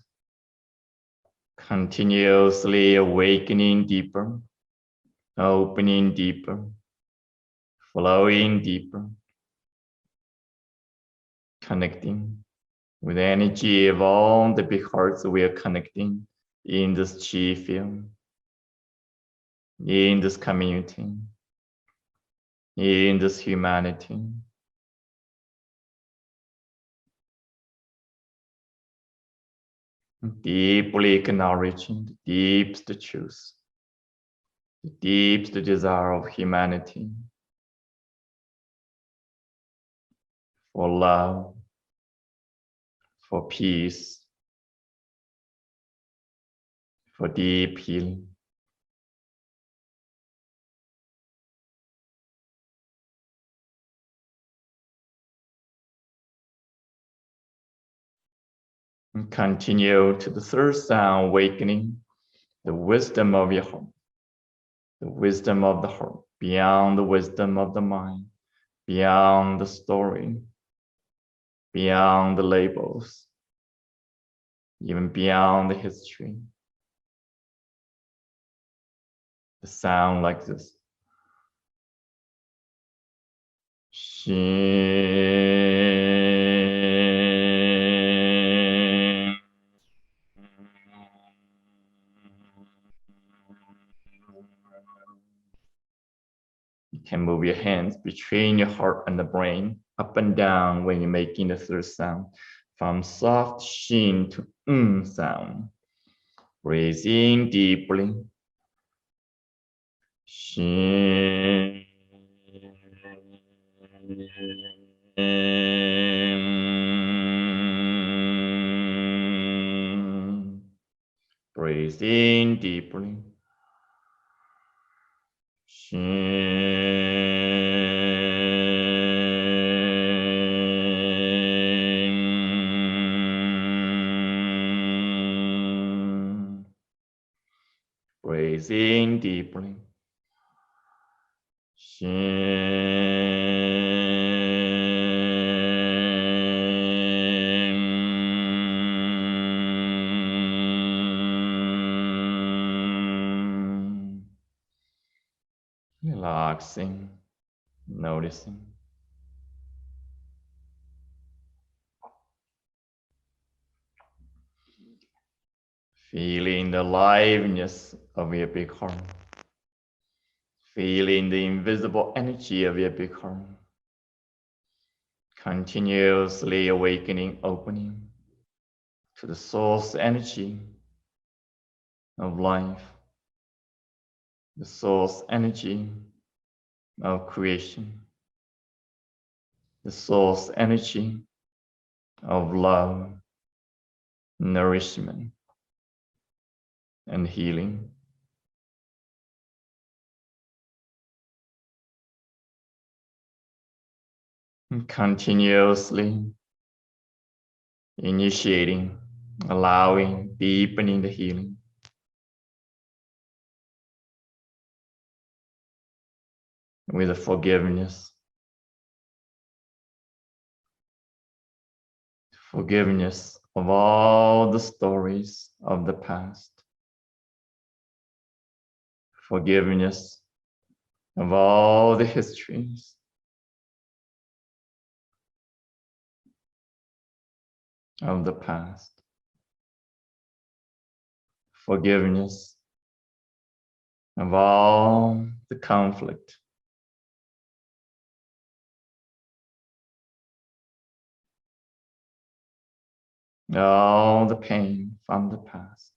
continuously awakening deeper, opening deeper, flowing deeper, connecting with the energy of all the big hearts we are connecting in this chi field, in this community, in this humanity. Deeply acknowledging the deepest truth, the deepest desire of humanity for love, for peace, for deep healing. And continue to the third sound, awakening the wisdom of your heart, the wisdom of the heart, beyond the wisdom of the mind, beyond the story, beyond the labels, even beyond the history. The sound like this. Shin. You can move your hands between your heart and the brain, up and down when you're making the third sound. from soft shin to sound. Breathe in deeply. Shin. Breathe in deeply. Breathe in deeply. Relaxing, noticing. Feeling the aliveness of your big heart. Feeling the invisible energy of your big heart. Continuously awakening, opening to the source energy of life. The source energy of creation. The source energy of love, nourishment, and healing. And continuously initiating, allowing, deepening the healing. With the forgiveness. Forgiveness of all the stories of the past. Forgiveness of all the histories. Of the past. Forgiveness of all the conflict. All the pain from the past.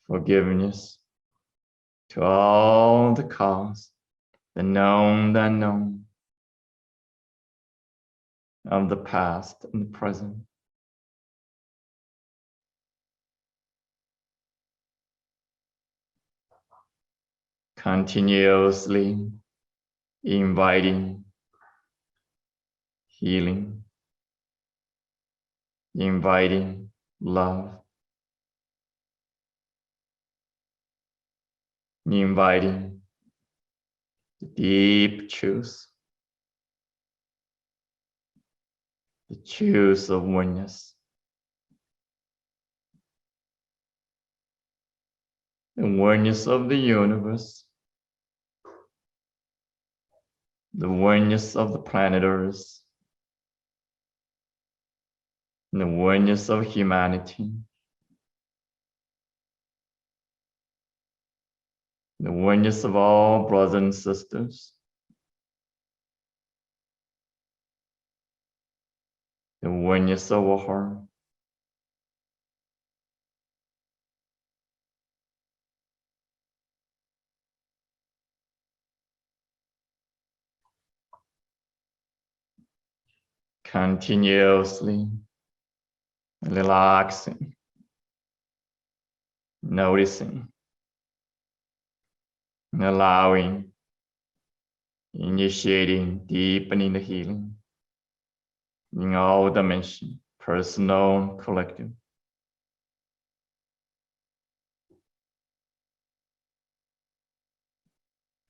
Forgiveness to all the cause, the known, the unknown, of the past and the present. Continuously inviting healing, inviting love, inviting the deep truth, the truth of oneness, the oneness of the universe, the oneness of the planet Earth, and the oneness of humanity, the oneness of all brothers and sisters, the oneness of our heart. Continuously relaxing, noticing, allowing, initiating, deepening the healing in all dimensions, personal, collective.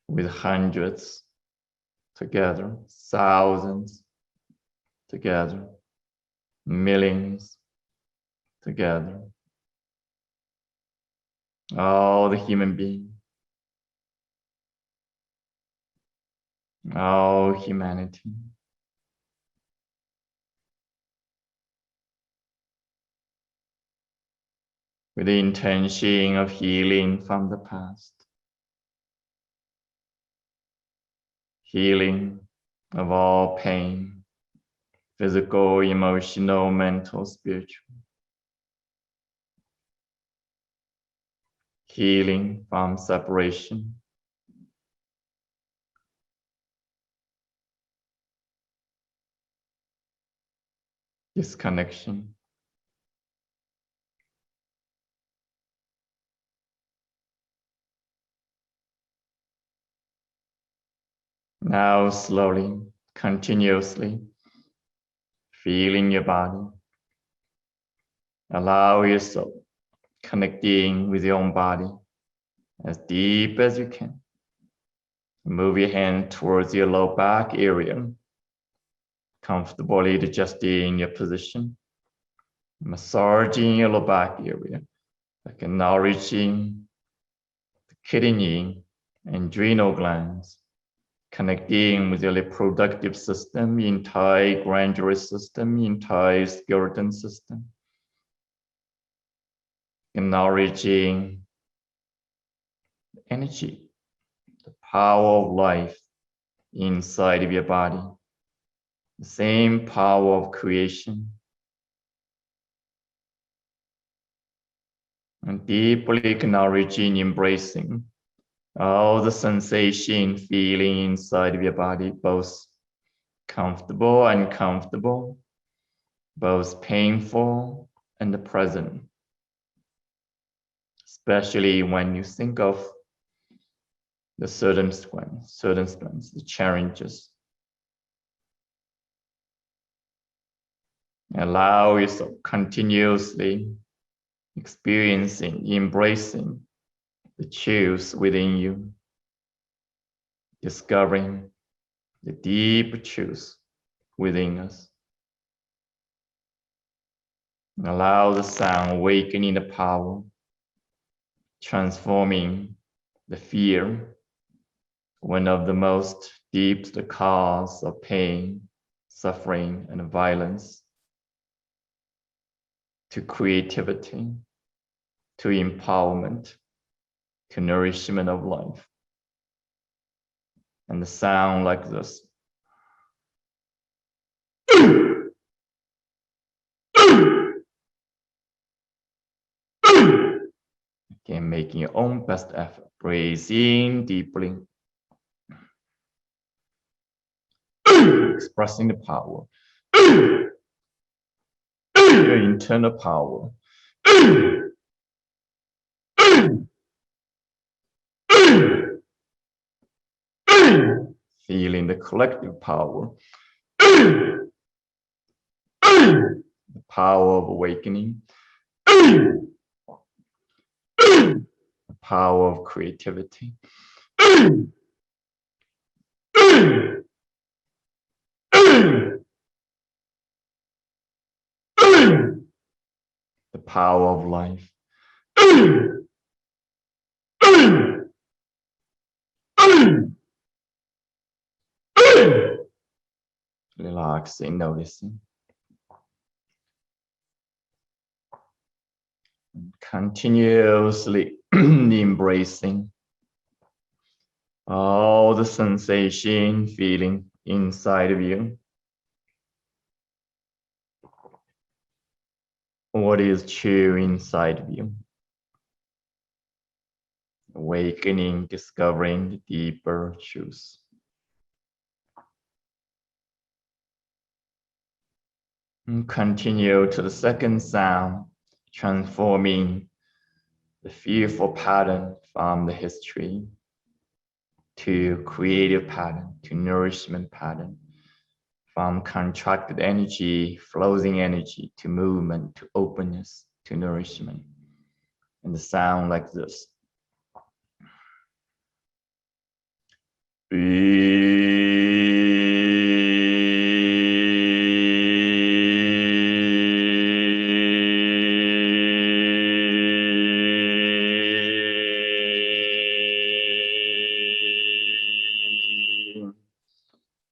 With hundreds together, thousands together, millions together. All the human beings, all humanity. With the intention of healing from the past. healing of all pain, physical, emotional, mental, spiritual. Healing from separation. Disconnection. Now slowly, continuously, feeling your body. Allow yourself connecting with your own body as deep as you can. Move your hand towards your low back area, comfortably adjusting your position, massaging your low back area, acknowledging the kidney and adrenal glands, connecting with your reproductive system, entire glandular system, entire skeleton system, acknowledging energy, the power of life inside of your body, the same power of creation, and deeply acknowledging, embracing all the sensation, feeling inside of your body, both comfortable and uncomfortable, both painful and present, especially when you think of the certain strengths, the challenges. Allow yourself continuously experiencing, embracing the truth within you, discovering the deep truth within us. Allow the sound awakening the power, transforming the fear, one of the most deep cause of pain, suffering, and violence, to creativity, to empowerment, to nourishment of life. And the sound like this. Again, making your own best effort. Breathe in deeply. Expressing the power. Your internal power. Feeling the collective power. The power of awakening. The power of creativity. The power of life. Relaxing, noticing. Continuously embracing all the sensation, feeling inside of you. What is true inside of you? Awakening, discovering the deeper truth. And continue to the second sound, transforming the fearful pattern from the history to creative pattern, to nourishment pattern, from contracted energy, flowing energy, to movement, to openness, to nourishment. And the sound like this.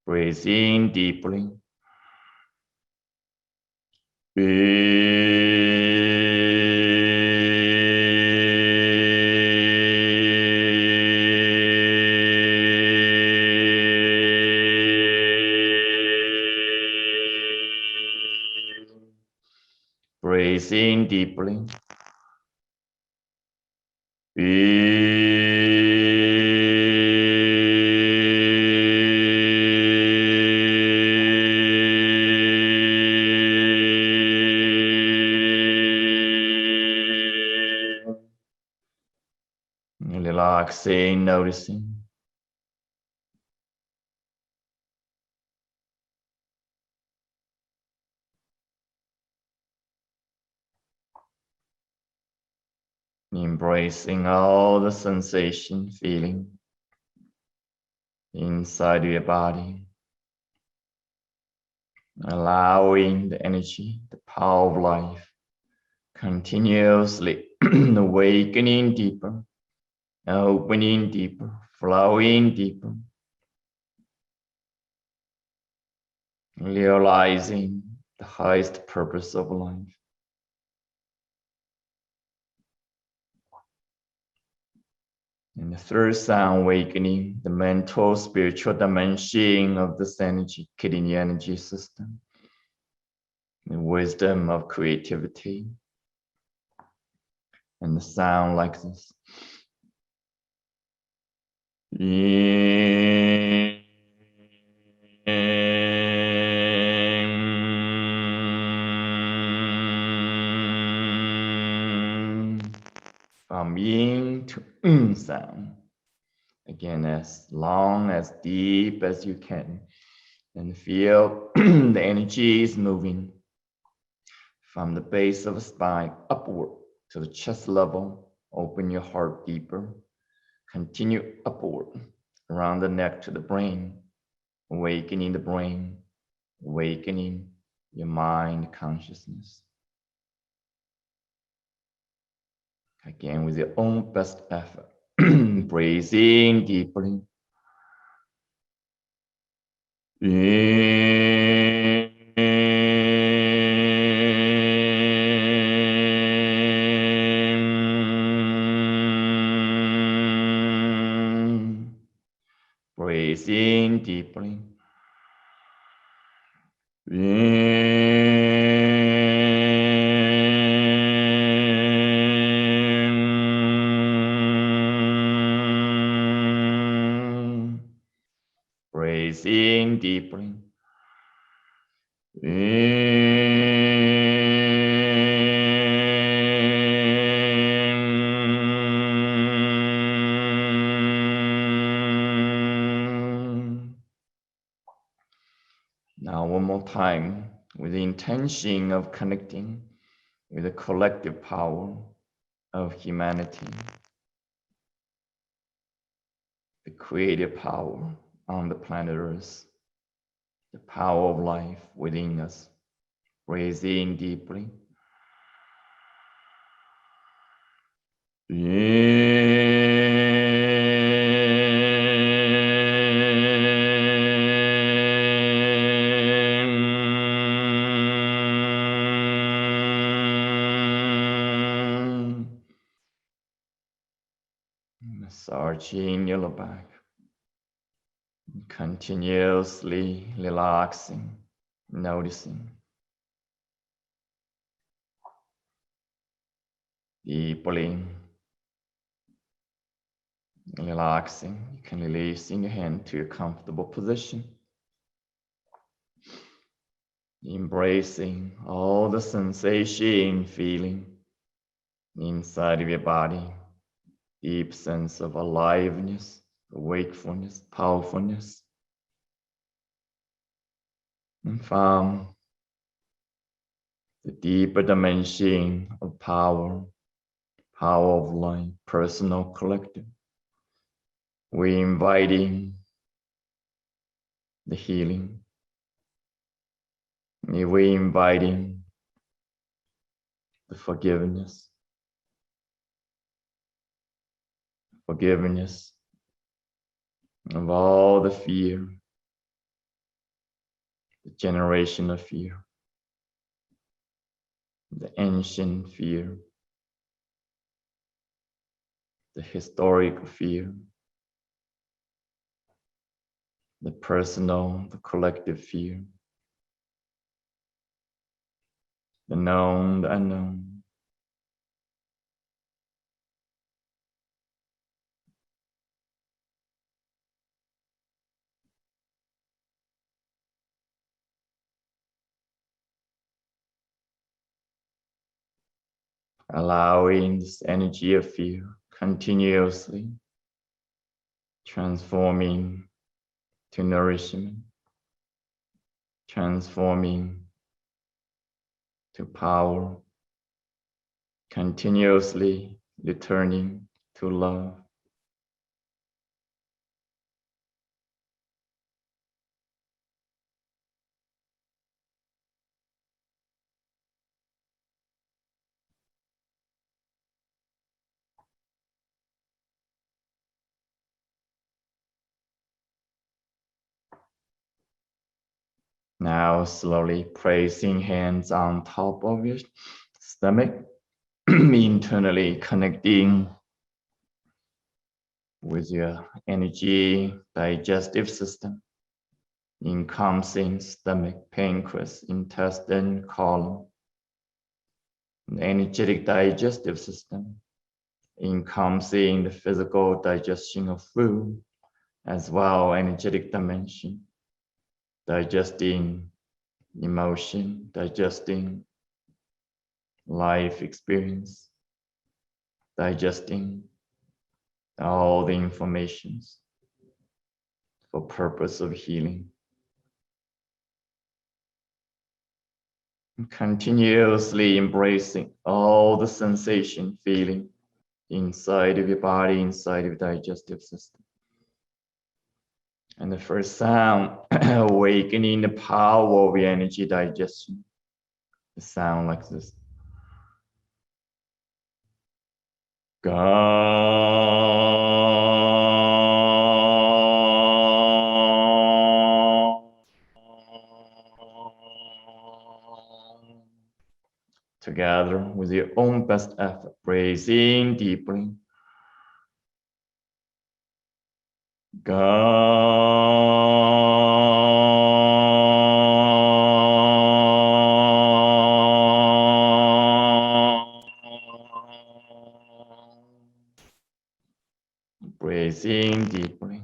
Breathe in deeply. Embracing deeply. Relaxing, noticing. Embracing all the sensation, feeling inside your body. Allowing the energy, the power of life, continuously awakening deeper, opening deeper, flowing deeper, realizing the highest purpose of life. And the third sound, awakening the mental, spiritual dimension of this energy, kidney energy system, the wisdom of creativity. And the sound like this. From yin to sound. Again, as long, as deep as you can. And feel the energy is moving from the base of the spine upward to the chest level. Open your heart deeper. Continue upward around the neck to the brain. Awakening the brain. Awakening your mind consciousness. Again, with your own best effort. Breathing deeply. Breathing deeply. Breathing deeply. Now one more time, with the intention of connecting with the collective power of humanity, the creative power on the planet Earth, the power of life within us. Breathe in deeply. Massaging your lower back. Continuously relaxing, noticing. Deeply relaxing. You can release in your hand to a comfortable position. Embracing all the sensation, feeling inside of your body. Deep sense of aliveness, wakefulness, powerfulness. And from the deeper dimension of power, power of life, personal, collective, we're inviting the healing. We're inviting the forgiveness. Forgiveness of all the fear, the generational fear, the ancient fear, the historical fear, the personal, the collective fear, the known, the unknown. Allowing this energy of fear continuously transforming to nourishment, transforming to power, continuously returning to love. Now slowly placing hands on top of your stomach, internally connecting with your energy digestive system, encompassing stomach, pancreas, intestine, colon, the energetic digestive system, encompassing the physical digestion of food, as well energetic dimension, digesting emotion, digesting life experience, digesting all the informations for purpose of healing. Continuously embracing all the sensation, feeling inside of your body, inside of your digestive system. And the first sound, awakening the power of your energy digestion. The sound like this. Together with your own best effort, breathing deeply. Breathing deeply.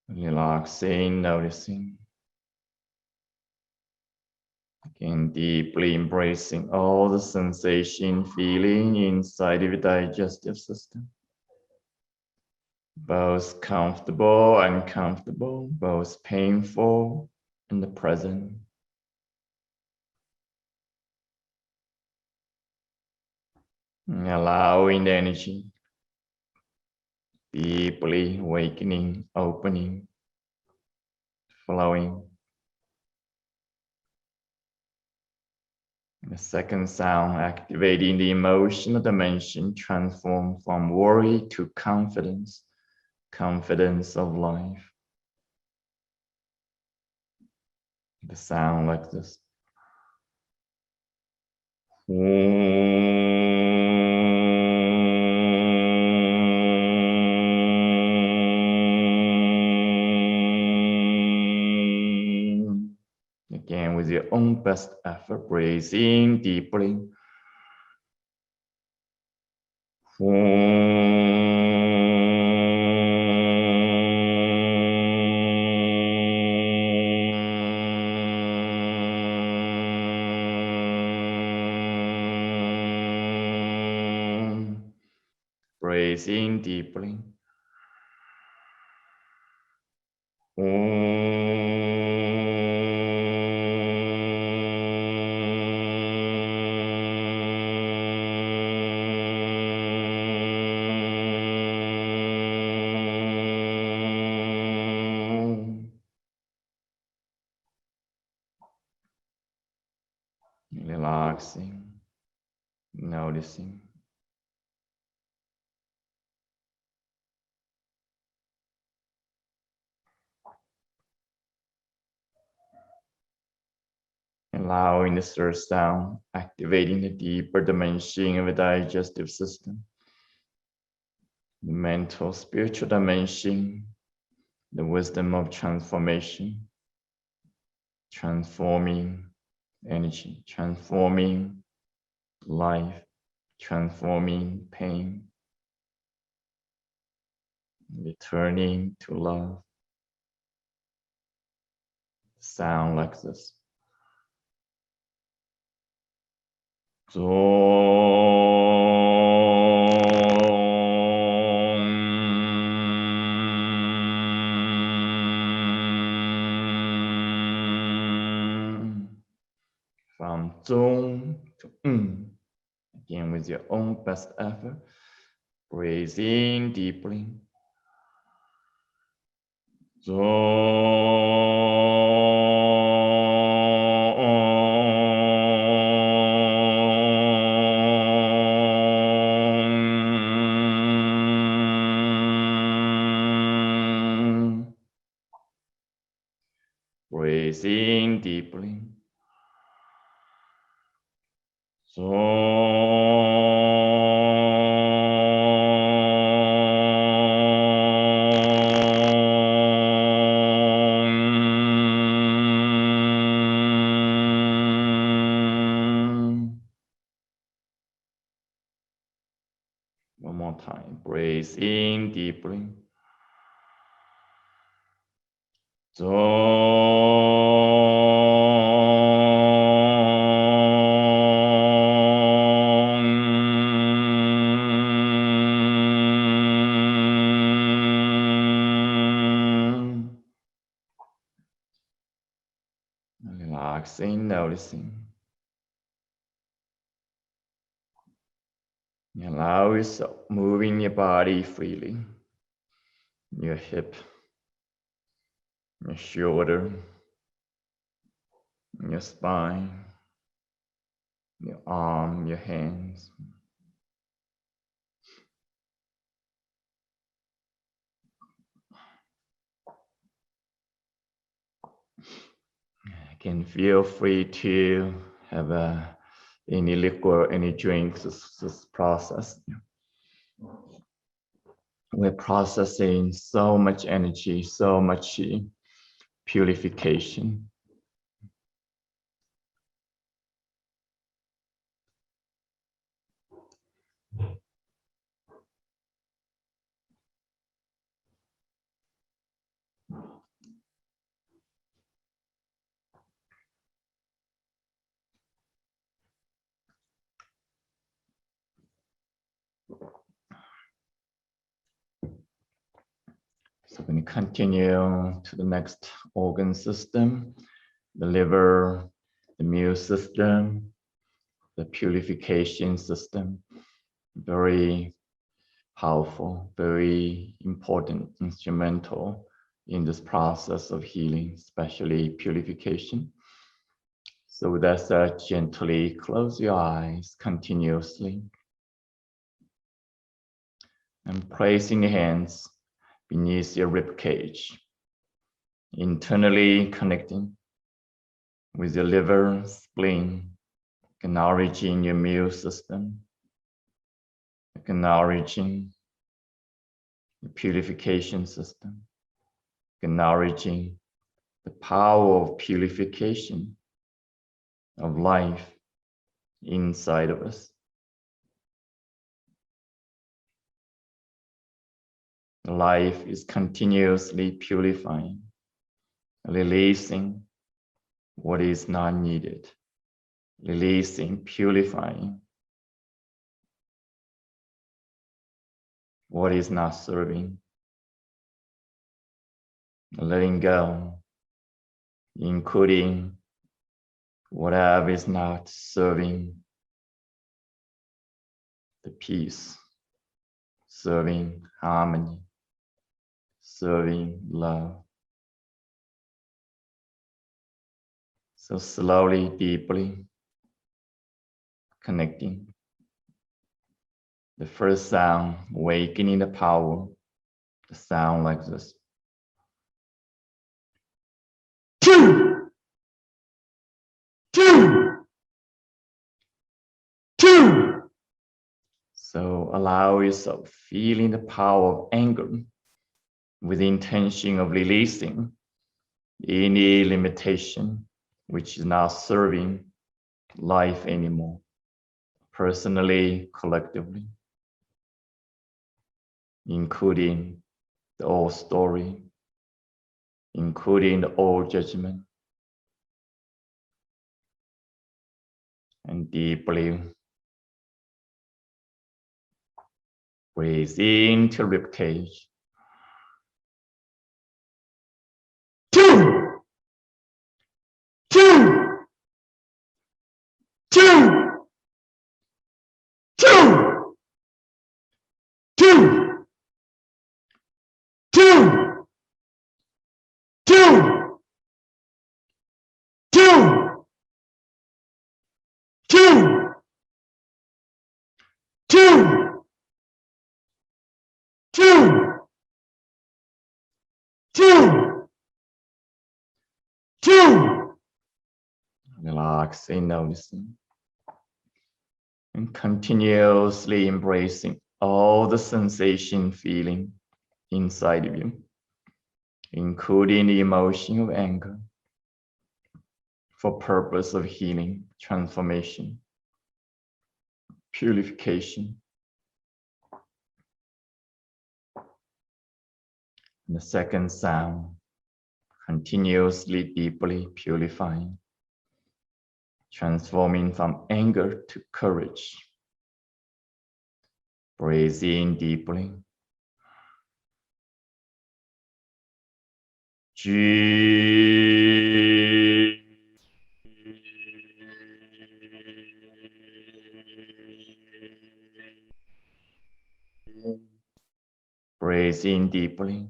Relaxing, noticing. Again, deeply embracing all the sensation, feeling inside of your digestive system. Both comfortable and uncomfortable, both painful and the present. And allowing the energy, deeply awakening, opening, flowing. The second sound, activating the emotional dimension, transform from worry to confidence, confidence of life. The sound like this. Again, with your own best effort, breathing deeply. Breathing deeply. Relaxing, noticing. allowing the third sound, activating the deeper dimension of the digestive system, the mental, spiritual dimension, the wisdom of transformation, transforming energy, transforming life, transforming pain, returning to love. Sound like this. From zong to again with your own best effort. Breathe in deeply. Breathe in deeply. One more time. Breathe in deeply. Relaxing, noticing. Allow yourself moving your body freely. Your hip, your shoulder, your spine, your arm, your hands. Can feel free to have any liquor, any drinks. This process. We're processing so much energy, so much purification. So we're going to continue to the next organ system, the liver, the immune system, the purification system. Very powerful, very important, instrumental in this process of healing, especially purification. So with that said, gently close your eyes continuously and placing your hands beneath your rib cage, internally connecting with your liver, spleen, acknowledging your immune system, acknowledging the purification system, acknowledging the power of purification of life inside of us. Life is continuously purifying, releasing what is not needed, releasing, purifying what is not serving, letting go, including whatever is not serving the peace, serving harmony, serving love. So slowly, deeply connecting. The first sound, awakening the power, the sound like this. two, two. So allow yourself feeling the power of anger with the intention of releasing any limitation which is not serving life anymore, personally, collectively, including the old story, including the old judgment, and deeply breathe into rib cage. Two, two, two, two, two, two, two, two, two, two, two, two, two. Relaxing, noticing, and continuously embracing all the sensation, feeling inside of you, including the emotion of anger, for purpose of healing, transformation, purification. And the second sound, continuously, deeply purifying, transforming from anger to courage. Breathe in deeply. Breathe in deeply.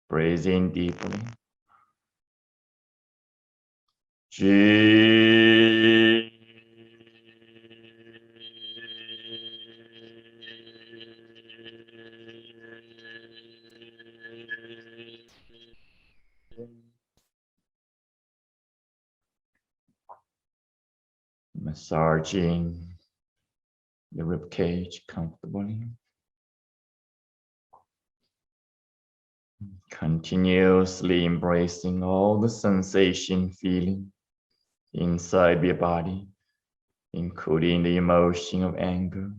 Breathe in deeply. Massaging the rib cage comfortably. Continuously embracing all the sensation, feeling inside your body, including the emotion of anger.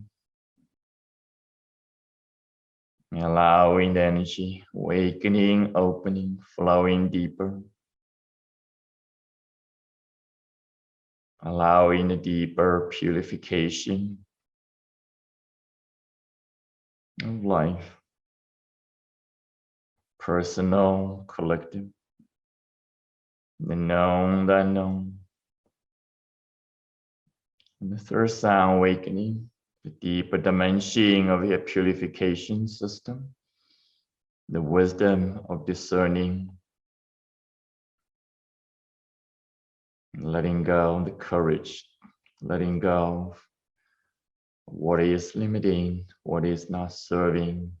Allowing the energy, awakening, opening, flowing deeper. Allowing the deeper purification of life, personal, collective, the known, the unknown. And the third sound, awakening, the deeper dimension of your purification system, the wisdom of discerning, letting go, the courage, letting go of what is limiting, what is not serving.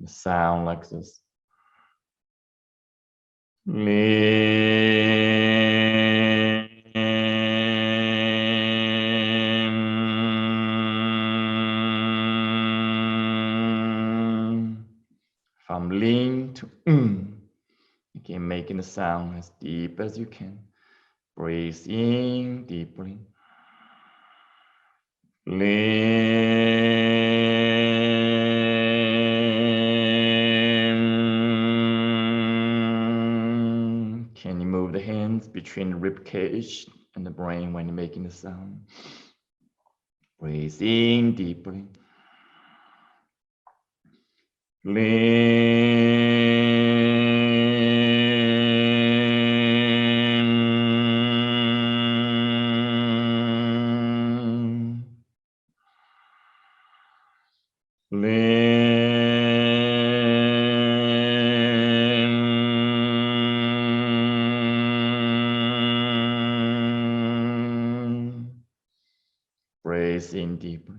The sound like this. From lean to again, making the sound as deep as you can. Breathe in deeply. Can you move the hands between the rib cage and the brain when you're making the sound? Breathe in deeply. Breathe in deeply.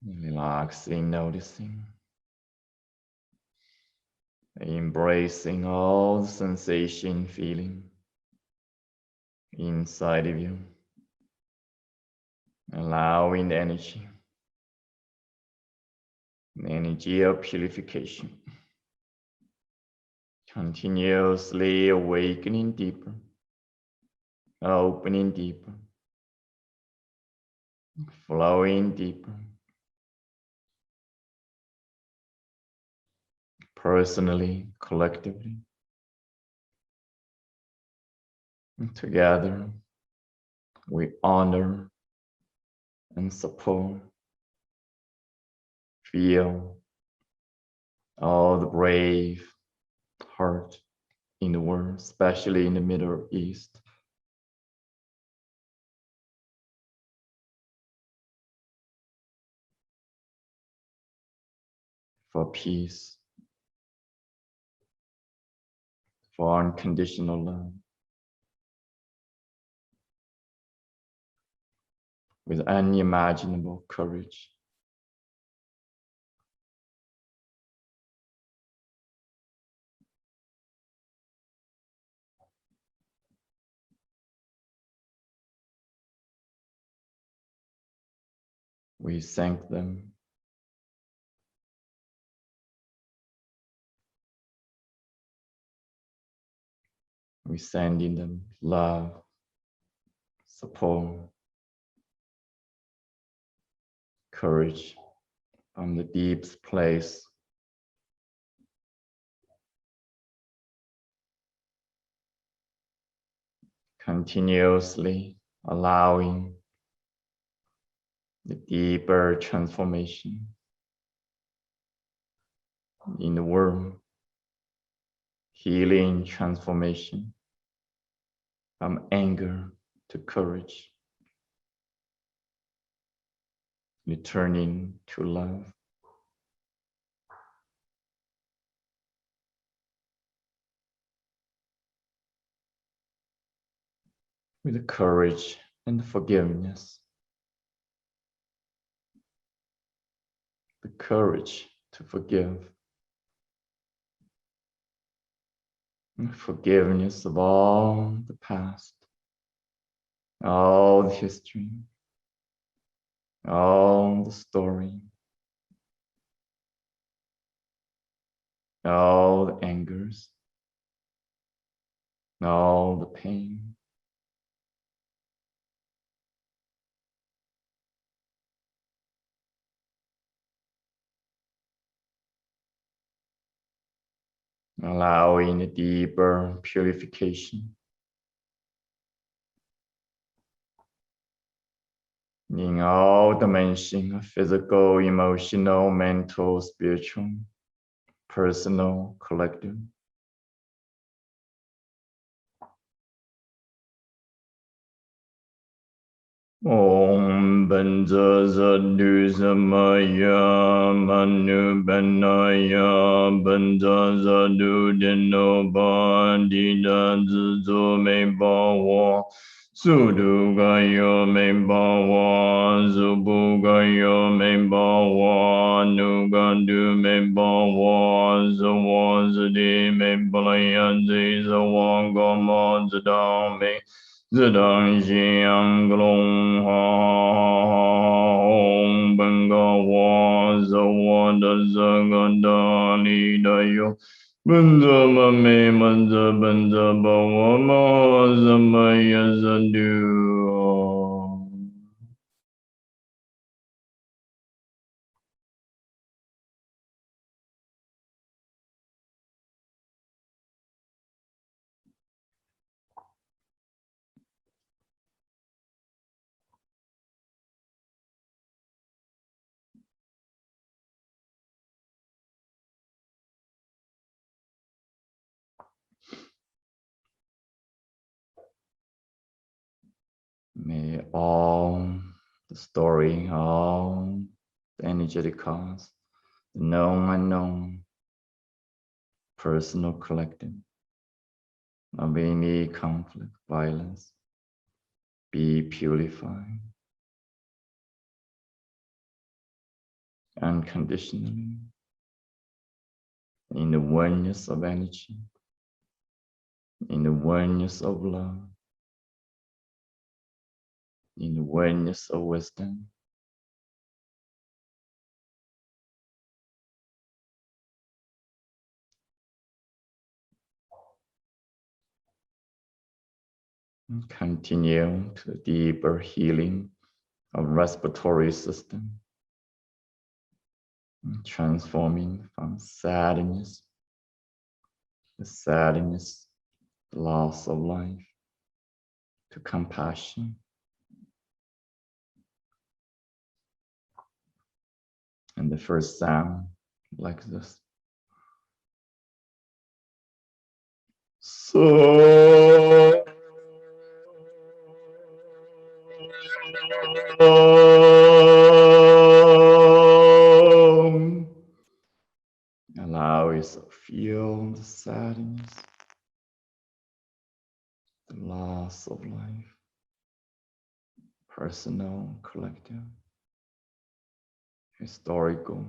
Relaxing, noticing, embracing all the sensation, feeling inside of you, allowing the energy of purification, continuously awakening deeper, opening deeper, flowing deeper, personally, collectively, and together we honor and support, feel all the brave heart in the world, especially in the Middle East. For peace, for unconditional love, with unimaginable courage. We thank them. We send in them love, support, courage from the deepest place. Continuously allowing the deeper transformation in the world, healing transformation from anger to courage, returning to love. With the courage and forgiveness, the courage to forgive, and forgiveness of all the past, all the history, all the story, all the angers, all the pain. Allowing a deeper purification in all dimensions of physical, emotional, mental, spiritual, personal, collective. Om Benza Zadu Samaya Manu Benaya Benza Zadu Dino Bandida Zuzo Mebawa Sudu Gayo Mebawa Zubu Gayo Mebawa Nugandu Mebawa Zawazadi Mebalaya Zawangama Zadame Zidang Jiang Glong Hong Benga Wa Zawa Da Zaganda Li Da Yo Benza Mame Manza Benza Bawa Ma Zamaya Zadu. May all the story, all the energetic cause, the known, unknown, personal, collective, of any conflict, violence, be purified unconditionally in the oneness of energy, in the oneness of love, in the oneness of wisdom. And continue to the deeper healing of respiratory system, and transforming from sadness, the loss of life, to compassion. And the first sound like this. So allow yourself to feel the sadness, the loss of life, personal, collective, historical,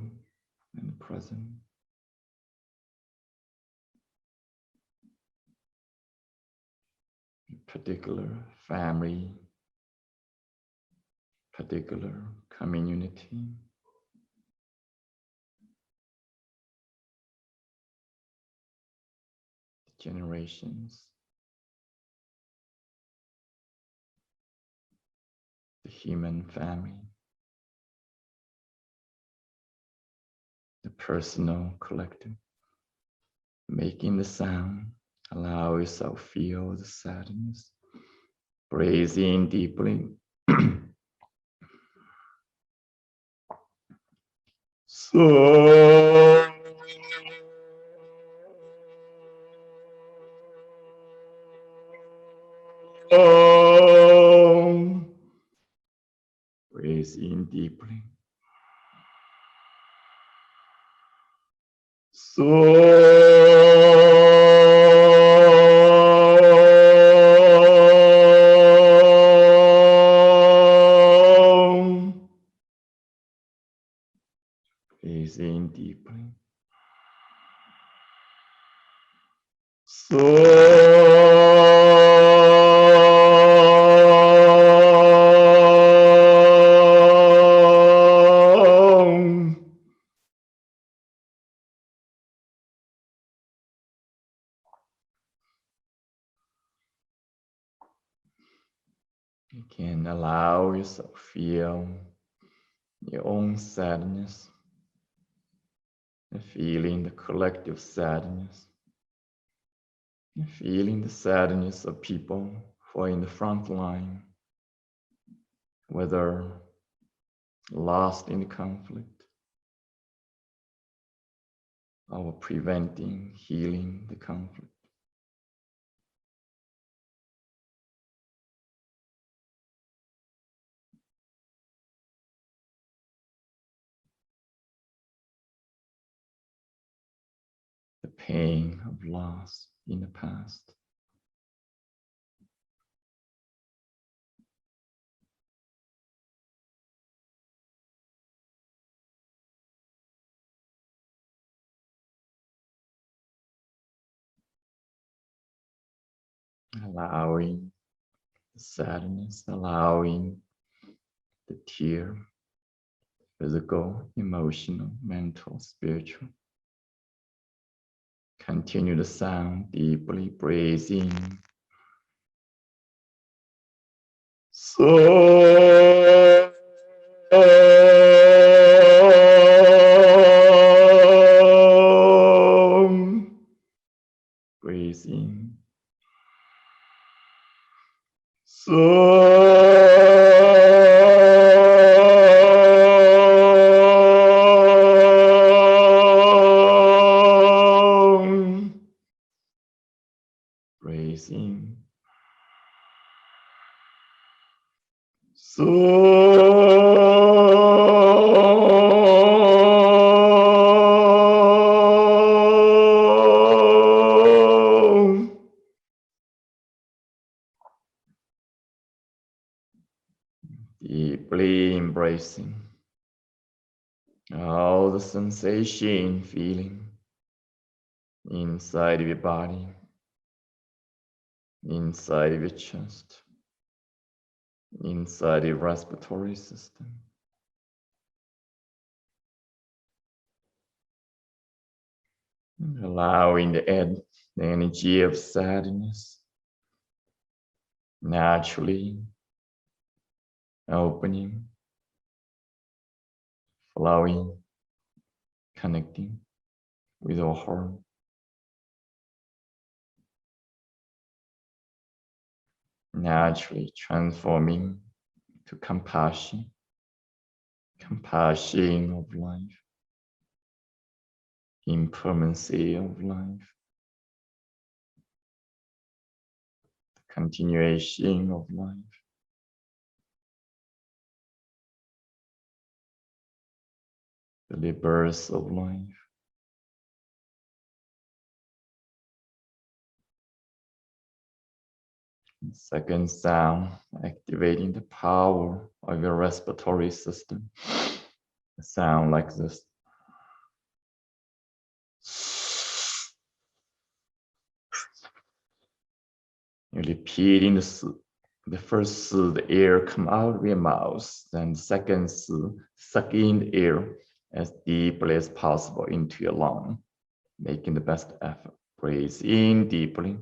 and present. Particular family, particular community, generations, the human family, the personal, collective, making the sound. Allow yourself to feel the sadness. Breathe in deeply. So breathe in deeply. Breathe in deeply. You can allow yourself to feel your own sadness, and feeling the collective sadness, and feeling the sadness of people who are in the front line, whether lost in the conflict or preventing, healing the conflict. The pain of loss in the past. Allowing the sadness, allowing the tear, physical, emotional, mental, spiritual. Continue the sound deeply, breathe in. So breathe in. So breathe in. So embracing all the sensation, feeling inside of your body, inside of your chest, inside your respiratory system. Allowing the energy of sadness naturally opening, flowing, connecting with our heart. Naturally transforming to compassion, compassion of life, impermanency of life, continuation of life. The rebirth of life. Second sound, activating the power of your respiratory system. A sound like this. You're repeating the first the air come out of your mouth, then the second suck in the air as deeply as possible into your lung, making the best effort. Breathe in deeply.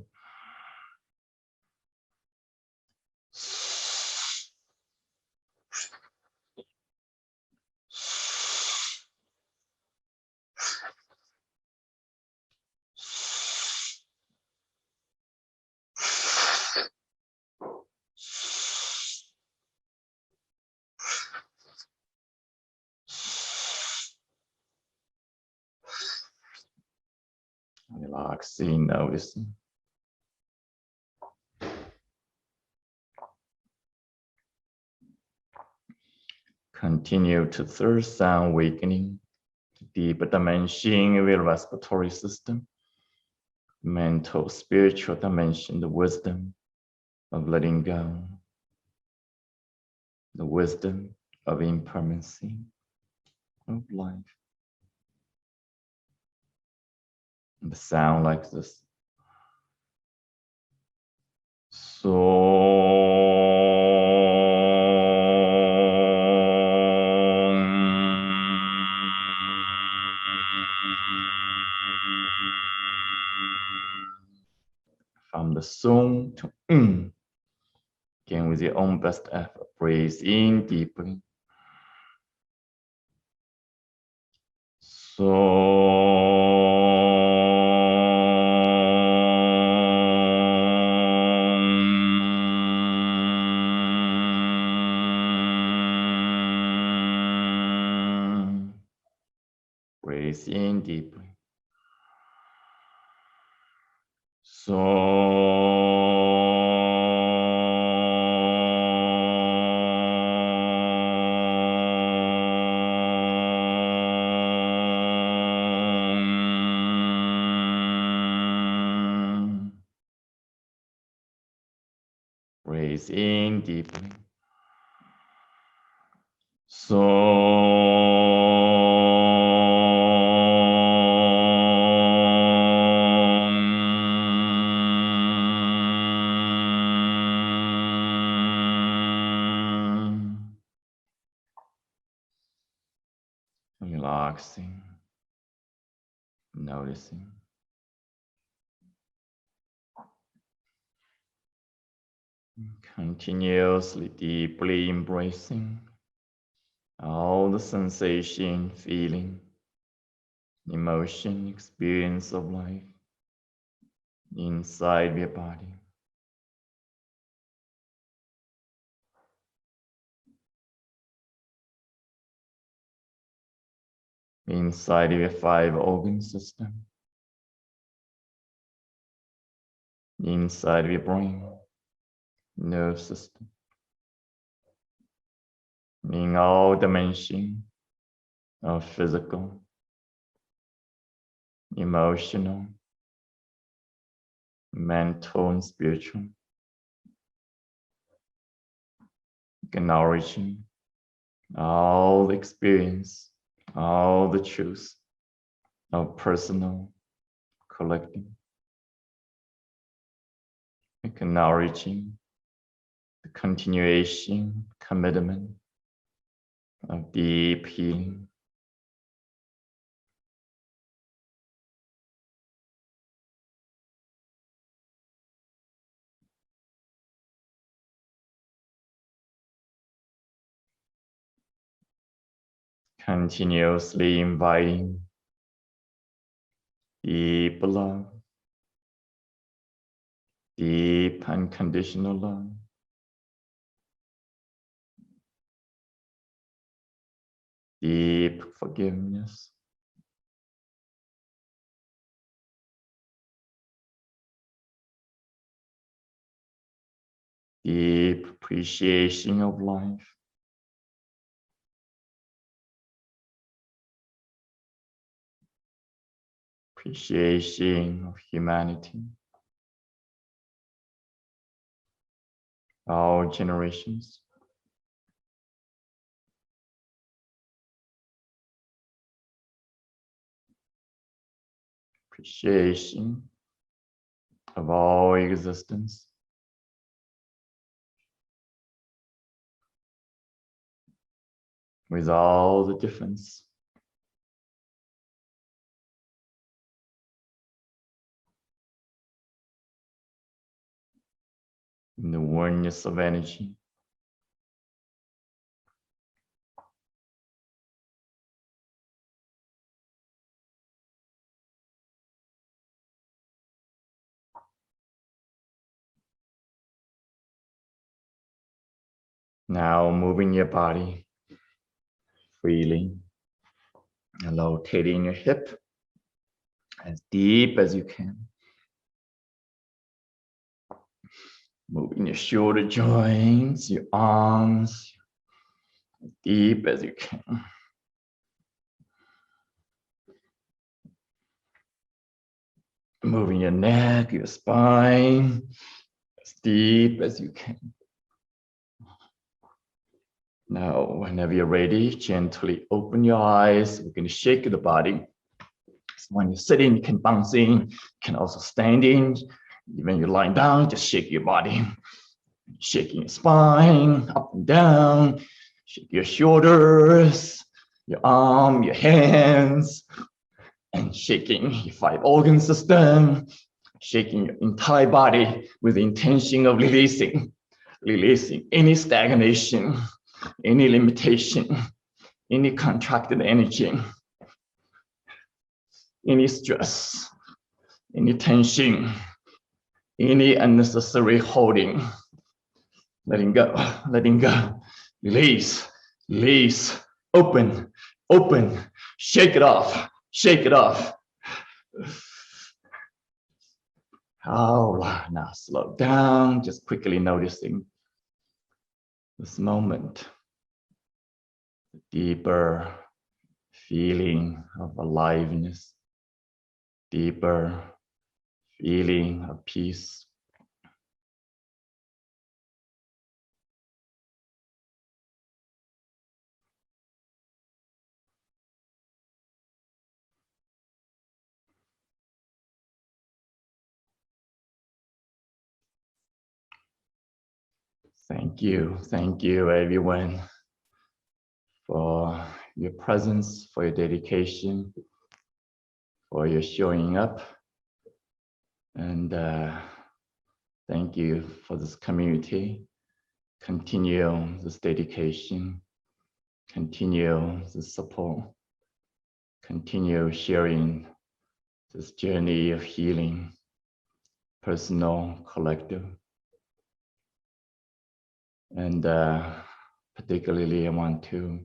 Relaxing, noticing. Continue to third sound, awakening, deeper dimension of your respiratory system, mental, spiritual dimension, the wisdom of letting go, the wisdom of impermanency of life. And the sound like this. From the song to again with your own best effort, breathe in deeply. Breathe in deeply. Breathe in deeply. Relaxing, noticing. Continuously, deeply embracing all the sensation, feeling, emotion, experience of life inside your body. Inside of your 5 organ system. Inside of your brain, nerve system. In all dimensions of physical, emotional, mental, and spiritual. Acknowledging all the experience, all the truth of personal, collective, acknowledging the continuation, commitment of deep healing. Continuously inviting deep love, deep unconditional love, deep forgiveness, deep appreciation of life, appreciation of humanity, all generations. Appreciation of all existence. With all the difference. In the oneness of energy. Now moving your body freely and rotating your hip as deep as you can. Moving your shoulder joints, your arms, as deep as you can. Moving your neck, your spine, as deep as you can. Now, whenever you're ready, gently open your eyes. We're going to shake the body. So when you're sitting, you can bounce in. You can also stand in. When you're lying down, just shake your body. Shaking your spine, up and down. Shake your shoulders, your arm, your hands. And shaking your 5 organ system. Shaking your entire body with the intention of releasing any stagnation, any limitation, any contracted energy, any stress, any tension, any unnecessary holding. Letting go, release, open, shake it off. Oh, now slow down, just quickly noticing this moment, the deeper feeling of aliveness, deeper feeling of peace. Thank you everyone for your presence, for your dedication, for your showing up, and thank you for this community. Continue this dedication, continue this support, continue sharing this journey of healing, personal, collective. And particularly I want to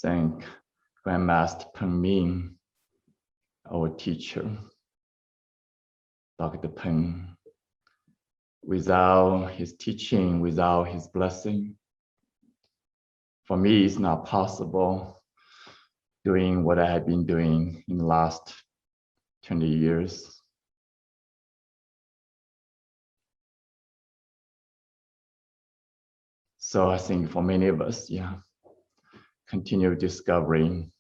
thank Grandmaster Peng Ming, our teacher, Dr. Peng. Without his teaching, without his blessing, for me it's not possible doing what I have been doing in the last 20 years. So I think for many of us, continue discovering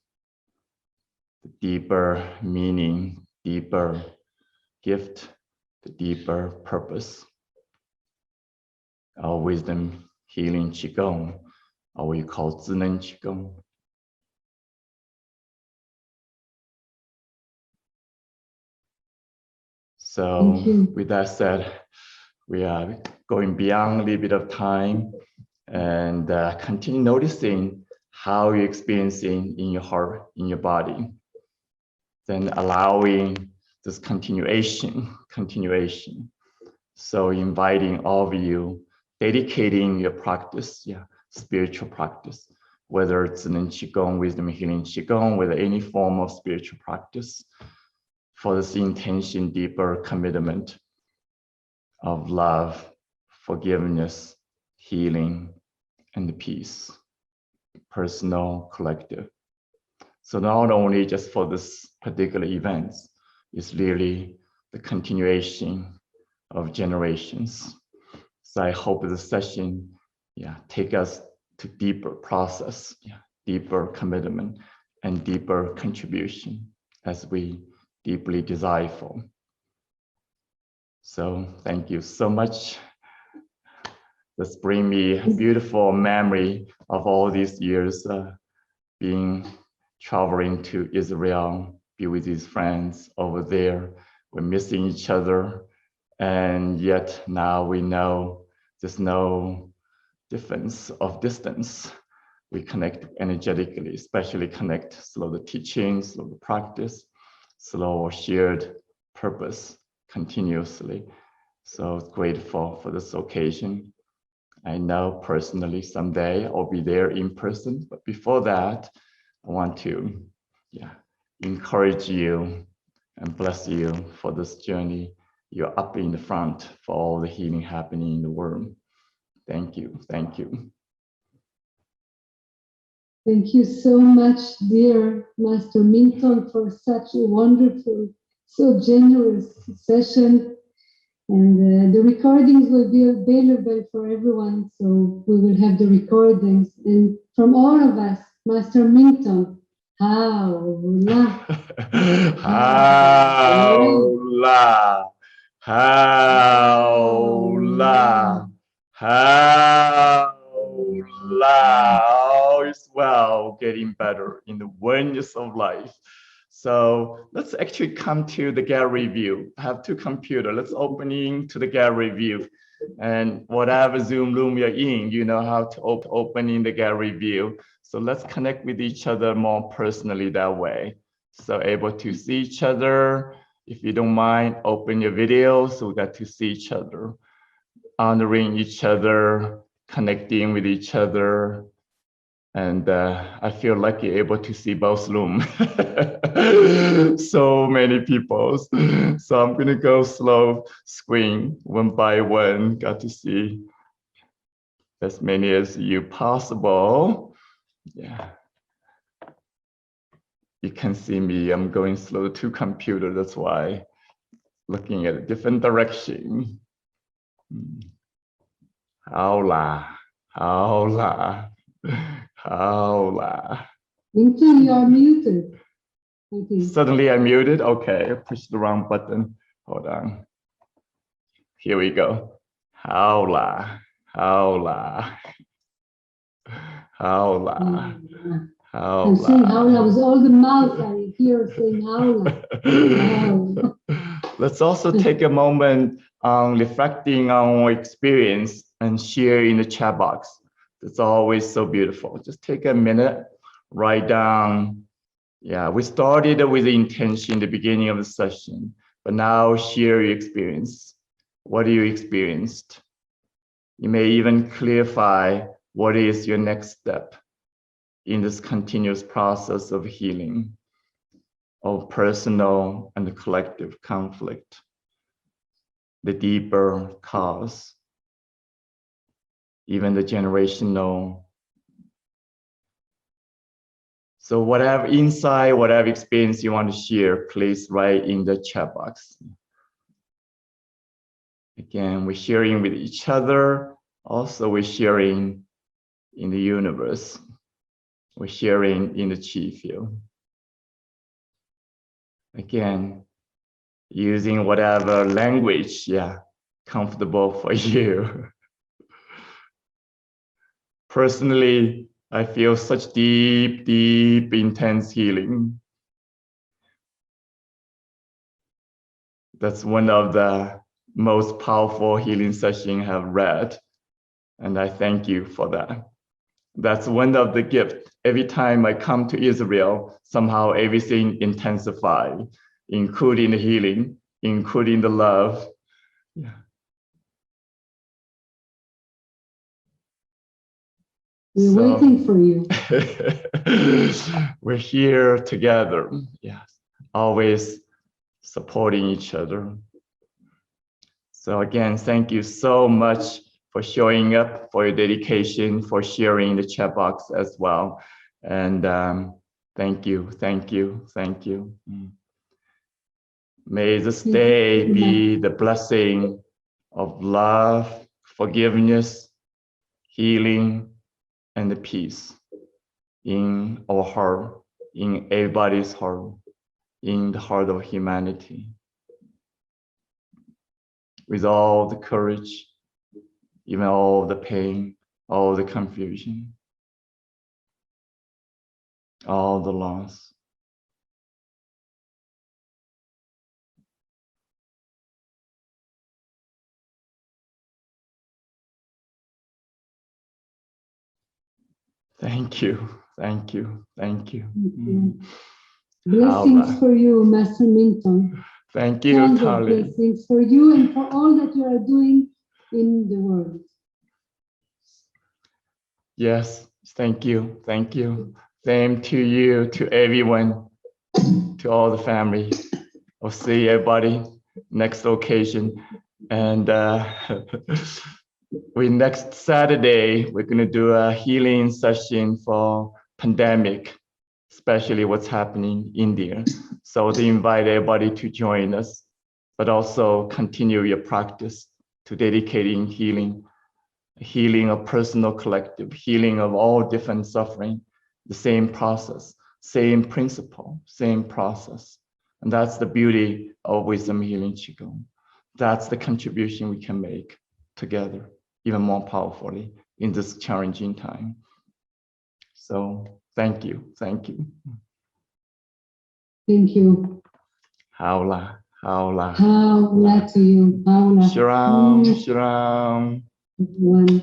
the deeper meaning, deeper gift, the deeper purpose. Our wisdom healing Qigong, or we call Zinen Qigong. So with that said, we are going beyond a little bit of time and continue noticing how you're experiencing in your heart, in your body. Then allowing this continuation. So inviting all of you, dedicating your practice, spiritual practice, whether it's an Qigong, wisdom healing Qigong, whether any form of spiritual practice, for this intention, deeper commitment of love, forgiveness, healing, and peace, personal, collective. So not only just for this particular events, it's really the continuation of generations. So I hope this session, take us to deeper process, deeper commitment, and deeper contribution as we deeply desire for. So thank you so much. This brings me a beautiful memory of all these years traveling to Israel, be with his friends over there. We're missing each other. And yet now we know there's no difference of distance. We connect energetically, especially connect through the teachings, through the practice, through our shared purpose continuously. So grateful for this occasion. I know personally someday I'll be there in person, but before that, I want to encourage you and bless you for this journey. You're up in the front for all the healing happening in the world. Thank you. Thank you. Thank you so much, dear Master Mingtong, for such a wonderful, so generous session. And the recordings will be available for everyone, so we will have the recordings. And from all of us, Master Mingtong, Haola. Haola. Haola. Haola. All is well, getting better in the oneness of life. So let's actually come to the gallery view. I have two computers. Let's opening to the gallery view. And whatever Zoom room you're in, you know how to open in the gallery view. So let's connect with each other more personally that way. So able to see each other. If you don't mind, open your video so we got to see each other. Honoring each other, connecting with each other. And I feel lucky able to see both rooms. So many people. So I'm gonna go slow screen one by one. Got to see as many as you possible. Yeah. You can see me, I'm going slow to computer. That's why looking at a different direction. Haola, haola. Haola. Mingtong, you are muted. Okay. Suddenly I'm muted. Okay, I pushed the wrong button. Hold on. Here we go. Haola, haola, haola, haola. I'm saying haola with all the mouth. I hear saying haola. Wow. Let's also take a moment on reflecting on our experience and share in the chat box. It's always so beautiful. Just take a minute, write down. Yeah, we started with the intention in the beginning of the session, but now share your experience. What you experienced? You may even clarify what is your next step in this continuous process of healing, of personal and collective conflict, the deeper cause, even the generational. So whatever insight, whatever experience you want to share, please write in the chat box. Again, we're sharing with each other. Also, we're sharing in the universe. we're sharing in the Qi field. Again, using whatever language, comfortable for you. Personally, I feel such deep, intense healing. That's one of the most powerful healing sessions I have read. And I thank you for that. That's one of the gifts. Every time I come to Israel, somehow everything intensifies, including the healing, including the love. We're waiting for you. We're here together. Yes, always supporting each other. So again, thank you so much for showing up, for your dedication, for sharing the chat box as well. And thank you. May this day be the blessing of love, forgiveness, healing, and the peace in our heart, in everybody's heart, in the heart of humanity. With all the courage, even all the pain, all the confusion, all the loss. Thank you. Blessings for you, Master Mingtong. Thank you, Tali. Blessings for you and for all that you are doing in the world. Yes, thank you. Same to you, to everyone, to all the family. I'll see everybody next occasion. And next Saturday, we're going to do a healing session for pandemic, especially what's happening in India. So to invite everybody to join us, but also continue your practice to dedicating healing of personal, collective, healing of all different suffering, the same process, same principle, same process. And that's the beauty of wisdom healing Qigong. That's the contribution we can make together, even more powerfully in this challenging time. So thank you. Thank you. Haula. Haula to you. Haula. Shram. One.